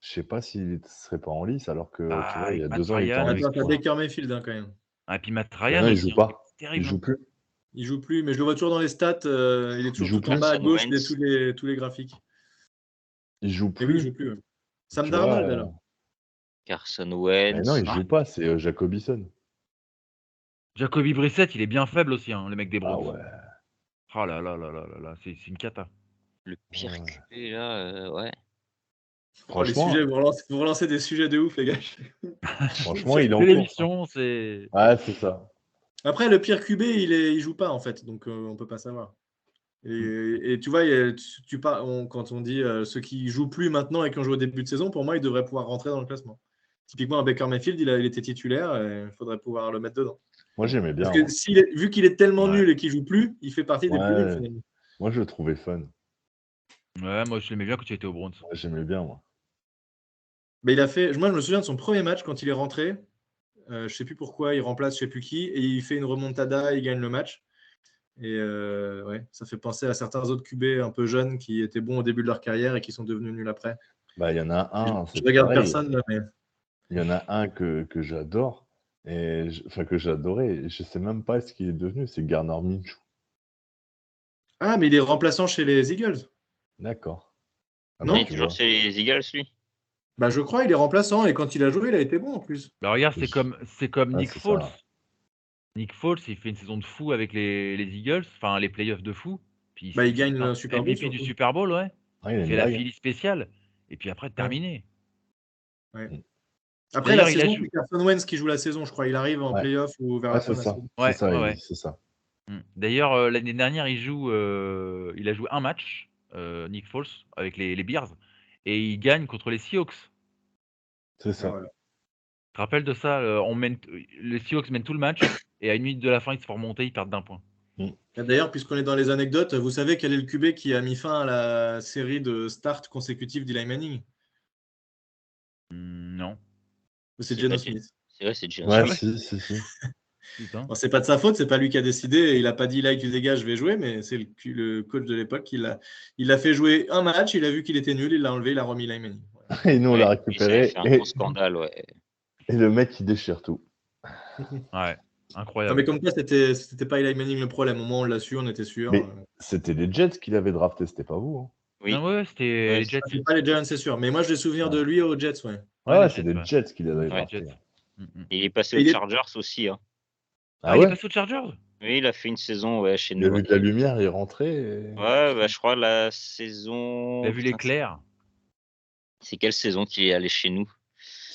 je sais pas s'il ne serait pas en lice, alors que, Bah, tu vois, il y a avec 2 Matt ans, il était Ryan, en lice, avec Attends, tu t'as vois. Baker Mayfield hein, quand même. Ah, et puis Matt Et Ryan non, il aussi, joue hein, pas. c'est Il terrible. joue plus. Il joue plus, mais je le vois toujours dans les stats. Il est toujours joue tout en plus. bas à Carson gauche de Wentz. tous les graphiques. Il joue Et oui, il plus. joue plus. Ouais. Sam Tu Darnold vois, alors. Carson mais non, Wentz. il joue pas, c'est Jacobison. Jacoby Brissett, il est bien faible aussi, hein, le mec des Ah Browns. ouais. Oh là là là là là là, c'est une cata. Le pire Ouais. QB là, ouais. Oh, les Franchement, sujets, vous relancez des sujets de ouf, les gars. franchement, il est en C'est course. Hein. l'émission, c'est. Ouais, c'est ça. Après, le pire QB, il joue pas en fait, donc on peut pas savoir. Et tu vois, quand on dit ceux qui jouent plus maintenant et qui ont joué au début de saison, pour moi, ils devraient pouvoir rentrer dans le classement. Typiquement, un Baker Mayfield, il était titulaire, il faudrait pouvoir le mettre dedans. Moi, j'aimais Parce bien. que vu qu'il est tellement Ouais. nul et qu'il joue plus, il fait partie des plus nuls Ouais. finalement. Moi, je le trouvais fun. Ouais, moi je l'aimais bien quand tu étais au Browns. Moi, j'aimais bien, moi. Mais moi, je me souviens de son premier match quand il est rentré. Je sais plus pourquoi, il remplace je sais plus qui et il fait une remontada, il gagne le match. Et ouais, ça fait penser à certains autres QB un peu jeunes qui étaient bons au début de leur carrière et qui sont devenus nuls après. Bah, il y en a un, Je c'est regarde pareil. personne, là, mais Il y en a un que j'adore, enfin que j'adorais, et je sais même pas ce qu'il est devenu, c'est Gardner Minshew. ah, mais il est remplaçant chez les Eagles. D'accord. Ah Non, Il bah, est tu toujours vois. chez les Eagles, lui. Bah, je crois il est remplaçant et quand il a joué, il a été bon en plus. Bah regarde, Je- c'est comme Ah, Nick c'est Foles. ça. Nick Foles, il fait une saison de fou avec les Eagles, enfin les playoffs de fou. Puis Bah, il il gagne finit le Super Bowl MVP du surtout. Super Bowl, ouais. Ah, il Il a une fait la bague. Philly spéciale. Et puis après, terminé. Ouais. Mm. Après la D'ailleurs, il a saison, joué. c'est Carson Wentz qui joue la saison, je crois. Il arrive en Ouais, playoff ou vers ouais la fin c'est de la ça. saison. C'est Ouais, ça, ouais, ouais. c'est ça. D'ailleurs, l'année dernière, il a joué un match, Nick Foles, avec les Bears, et il gagne contre les Seahawks. C'est Ah, ça. voilà. Tu te rappelles de ça? Les Seahawks mènent tout le match, et à une minute de la fin, ils se font remonter, ils perdent d'un point. Mm. Et d'ailleurs, puisqu'on est dans les anecdotes, vous savez quel est le QB qui a mis fin à la série de starts consécutives d'Eli Manning? Non. C'est C'est Geno pas Smith. C'est vrai, c'est Geno Ouais, Ah ouais? Smith. si. Putain. Bon, c'est pas de sa faute, c'est pas lui qui a décidé. Et il a pas dit là, tu dégages, je vais jouer, mais c'est le coach de l'époque qui l'a fait jouer un match. Il a vu qu'il était nul, il l'a enlevé, il a remis Eli Manning. Voilà. Et nous, on l'a Ouais, et ça avait récupéré, fait un gros scandale, ouais. et le mec, il déchire tout. Ouais, Non, incroyable. mais comme quoi, c'était pas Eli Manning le problème. Au moins, on l'a su, on était sûr. Mais c'était les Jets qui l'avaient drafté, c'était pas vous. Hein. Oui. Non, ouais, c'était Ouais, les Jets. C'est pas les Giants, c'est sûr. Mais moi, j'ai souvenir de lui aux Jets, ouais. Ouais, Ouais, les c'est Jets, les ouais. Jets qui l'avaient Ouais, drafté. Jets. Il est passé Et aux il est- Chargers aussi. Hein. Ah, Ah il est ouais? passé aux Chargers? Oui, il a fait une saison chez Il a nous. vu de la lumière, il est rentré. Et... Ouais, bah, je crois la Il saison. a vu Putain, l'éclair. c'est quelle saison qu'il est allé chez nous?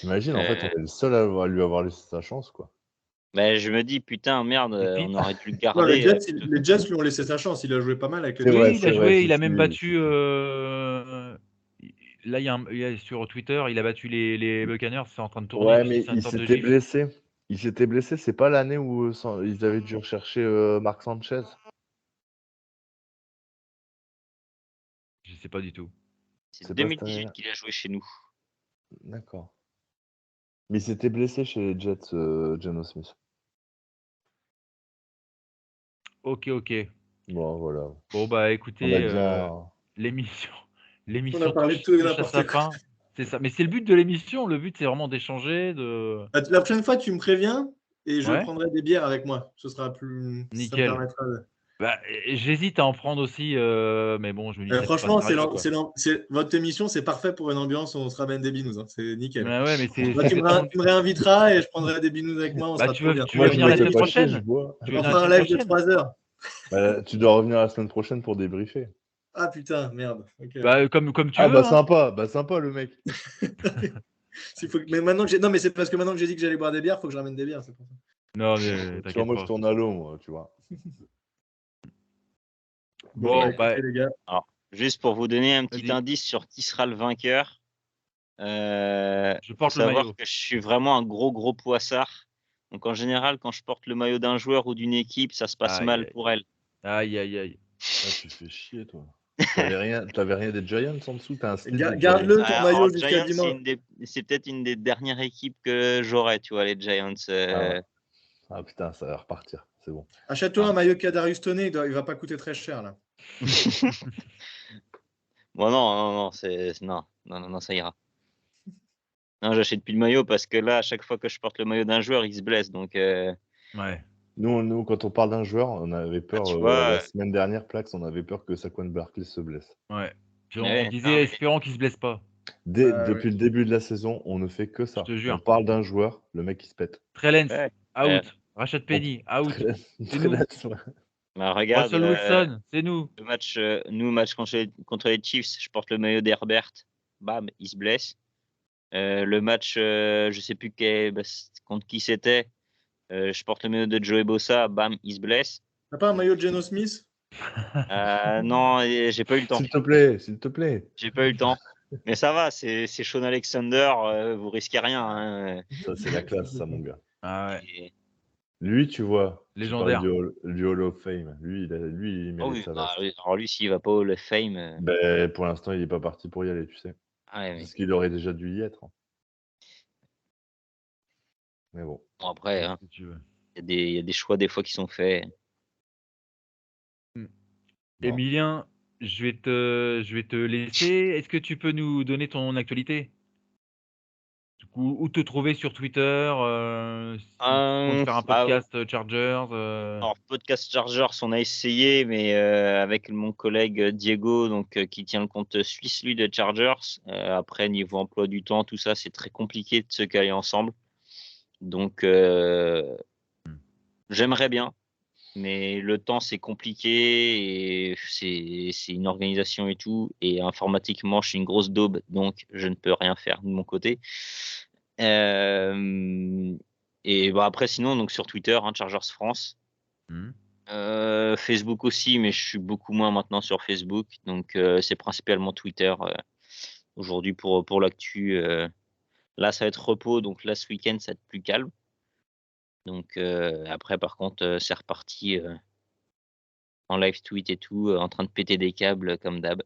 T'imagines, en fait, on est le seul à lui avoir laissé sa chance, quoi. Bah, je me dis, putain, merde, Et puis- on aurait dû le Non, garder. les Jets lui ont laissé sa chance. Il a joué pas mal avec les C'est Jets. vrai, Oui, il a c'est vrai, joué, si, il a si, même si, battu. si. Là, il y a sur Twitter, il a battu les Buccaneers, c'est en train de tourner. Ouais, Je me suis mais dit, c'est une il sorte de s'était gif. blessé. Il s'était blessé, c'est pas l'année où ils avaient dû rechercher Marc Sanchez. Je sais pas du tout. C'est C'est pas cette 2018 année-là. qu'il a joué chez nous. D'accord. Mais il s'était blessé chez les Jets, Geno Smith. Ok. Bon, voilà. Bon, bah On a écoutez, bien. l'émission On a l'émission parlé de tout et touche à n'importe sa quoi. fin. C'est ça. Mais c'est le but de l'émission. Le but, c'est vraiment d'échanger, de. La prochaine fois, tu me préviens et je Ouais. prendrai des bières avec moi. Ce sera plus. Ça me Nickel. permettra de. Bah, j'hésite à en prendre aussi, mais bon, je me dis c'est pas Franchement, sérieux, quoi. votre émission, c'est parfait pour une ambiance où on se ramène des binous. Hein. C'est nickel. Ouais, mais c'est Bah, tu me réinviteras et je prendrai des binous avec moi. On Bah, sera tu trop veux bien. tu Moi, veux je venir me la fais semaine pas chier, je prochaine? bois. Tu veux On venir la fera un semaine live de prochaine? 3 heures. Bah, tu dois revenir la semaine prochaine pour débriefer. Ah putain, merde. Ok. Bah, comme tu Ah, veux, bah hein. sympa le mec. Mais maintenant que non, mais c'est parce que maintenant que j'ai dit que j'allais boire des bières, il faut que je ramène des bières. C'est pour ça. Non, mais Tu vois, t'inquiète moi, je pas. tourne à l'eau, moi, tu vois. Bon, bah Bon, bah, écoutez, les gars. Alors, juste pour vous donner un petit vas-y, indice sur qui sera le vainqueur, je faut porte le savoir maillot. que je suis vraiment un gros poissard. Donc en général, quand je porte le maillot d'un joueur ou d'une équipe, ça se passe Aïe, mal aïe. pour elle. Aïe, aïe, aïe. Ah, tu fais chier, toi. T'avais rien des Giants en dessous? T'as un slip des Giants? Garde-le ton maillot Alors, jusqu'à Giants, dimanche. c'est peut-être une des dernières équipes que j'aurais, tu vois, les Giants. Ah, ouais. Ah putain, ça va repartir. C'est bon. Achète-toi un maillot de Kadarius Toney, il va pas coûter très cher là. Bon, non, ça ira. Non, j'achète plus de maillot parce que là, à chaque fois que je porte le maillot d'un joueur, il se blesse. Donc, Ouais. Nous, quand on parle d'un joueur, on avait peur, tu vois, la semaine dernière, Plax, on avait peur que Saquon Barkley se blesse. Ouais. Puis on ouais, disait non, mais espérant qu'il se blesse pas. Depuis le début de la saison, on ne fait que Je ça. te On jure. parle d'un joueur, le mec il se pète. Trellens, ouais. out. Rashad Penny, out. C'est nous. Bah, regarde, Russell Wilson, c'est nous. le match, match contre les Chiefs, je porte le maillot d'Herbert. Bam, il se blesse. Le match, je sais plus contre qui c'était. Je porte le maillot de Joey Bosa. Bam, il se blesse. T'as pas un maillot de Geno Smith? Non, j'ai pas eu le temps. S'il te plaît. J'ai pas eu le temps. Mais ça va, c'est Sean Alexander. Vous risquez rien. Hein. Ça, c'est la classe, ça, mon gars. Ah ouais. Et- Lui, tu vois, tu parlais Légendaire. du Hall of Fame. Lui, il Oh mérite oui, sa bah, veste. alors lui, s'il va pas au Hall of Fame, Ben, pour l'instant, il n'est pas parti pour y aller, tu sais. ouais, mais Parce qu'il aurait déjà dû y être. Mais bon. bon, après, hein, Si tu veux. il y a des choix des fois qui sont faits. Bon. Emilien, je vais te laisser. Est-ce que tu peux nous donner ton actualité? Du coup, où te trouver sur Twitter? Si tu comptes faire un Bah, podcast Chargers? alors, podcast Chargers, on a essayé, mais avec mon collègue Diego, donc qui tient le compte suisse, lui, de Chargers. Après, niveau emploi du temps, tout ça, c'est très compliqué de se caler ensemble. Donc, j'aimerais bien, mais le temps, c'est compliqué et c'est une organisation et tout. Et informatiquement, je suis une grosse daube, donc je ne peux rien faire de mon côté. Et bah, après, sinon, donc sur Twitter, hein, Chargers France. Hmm. Facebook aussi, mais je suis beaucoup moins maintenant sur Facebook. Donc, c'est principalement Twitter aujourd'hui pour l'actu. Là, ça va être repos. Donc, là, ce week-end, ça va être plus calme. Donc, après, par contre, c'est reparti en live tweet et tout, en train de péter des câbles comme d'hab.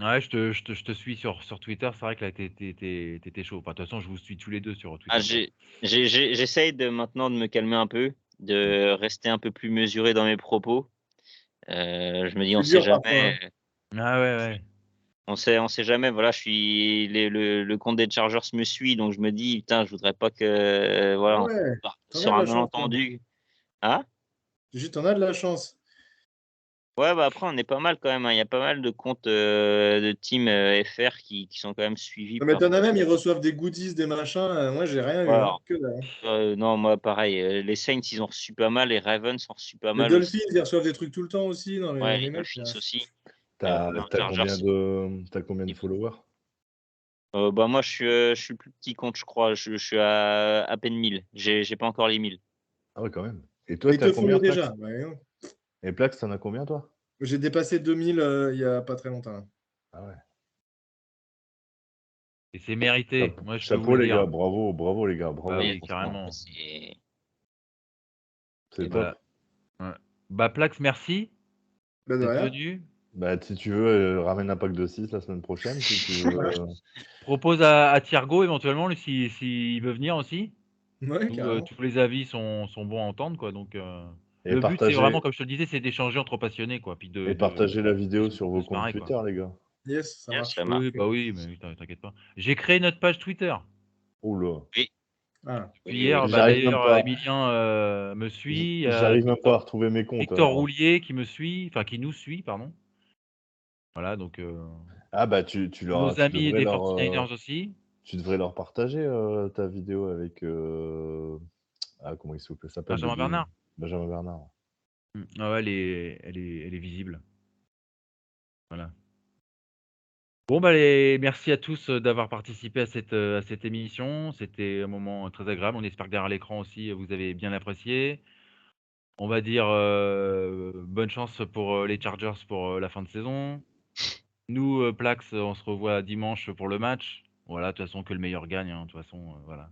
Ouais, je te suis sur Twitter. C'est vrai que là, t'étais chaud. Enfin, de toute façon, je vous suis tous les deux sur Ah, Twitter. j'essaye maintenant de me calmer un peu, de rester un peu plus mesuré dans mes propos. Je me dis, on C'est sait dur parfois. jamais. Hein. Ah ouais. On sait jamais. Voilà, le compte des Chargers me suit, donc je me dis, putain, je voudrais pas que, voilà, Ah ouais, t'en as sur de un la chance. Toi. malentendu. Hein? Juste, t'en as de la chance. Ouais, bah après, on est pas mal quand même. Hein. Il y a pas mal de comptes de team FR qui sont quand même suivis Non, mais par. t'en as même, ils reçoivent des goodies, des machins. Moi, j'ai rien eu. Voilà. Hein. Que dalle. Non, moi, pareil. Les Saints, ils ont reçu pas mal. Les Ravens ont reçu pas Les mal Dolphins, aussi. ils reçoivent des trucs tout le temps aussi dans Ouais, les les mails. Dolphins aussi. T'as Non, combien Chargers. de followers? Bah, moi, je suis le plus petit compte, je crois. Je suis à peine 1000. J'ai pas encore les 1000. Ah ouais, quand même. Et toi, Ils t'as te combien, follow Plax? déjà. Ouais. Et Plax, t'en as combien, toi? J'ai dépassé 2000 il y a pas très longtemps. Là. Ah ouais. Et c'est mérité. Moi, je peux vous Chapeau, le les gars. dire. Bravo, les gars. Ah Bravo. oui, Franchement, carrément. c'est C'est Et top. Voilà. Ouais. Bah, Plax, merci Ben de d'être rien. venu. Bah, si tu veux, ramène un pack de 6 la semaine prochaine. Si tu veux, Propose à Thiergo éventuellement, lui, s'il veut venir aussi. Ouais, carrément. Tous les avis sont bons à entendre, quoi. Donc, et le but, c'est vraiment, partager, comme je te le disais, c'est d'échanger entre passionnés, quoi. Puis et partager la vidéo sur de vos se comptes marrer, quoi. Twitter, les gars. Yes, ça Yes, marche. ça marche. Oui, bah oui, mais t'inquiète pas. J'ai créé notre page Twitter. Oula. Oui. Ah, Puis hier, J'arrive même d'ailleurs, pas. Emilien me suit. Il y a J'arrive même pas à retrouver mes comptes. Victor alors. Roulier qui me suit, enfin qui nous suit, pardon. Voilà, donc Ah bah tu nos amis devrais des leur 49ers aussi. tu devrais leur partager ta vidéo avec comment il s'appelle le Benjamin vieux Bernard. Benjamin Bernard. Ah ouais, elle est visible. Voilà. Bon, merci à tous d'avoir participé à cette émission. C'était un moment très agréable. On espère que derrière l'écran aussi, vous avez bien apprécié. On va dire bonne chance pour les Chargers pour la fin de saison. Nous, Plax, on se revoit dimanche pour le match. Voilà, de toute façon, que le meilleur gagne. Hein, de toute façon, voilà.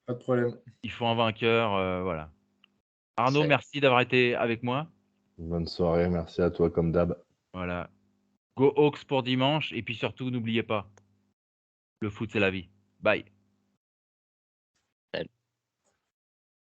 pas de problème. Il faut un vainqueur. Voilà. Arnaud, C'est- merci d'avoir été avec moi. Bonne soirée, merci à toi comme d'hab. Voilà. Go Hawks pour dimanche. Et puis surtout, n'oubliez pas, le foot, c'est la vie. Bye.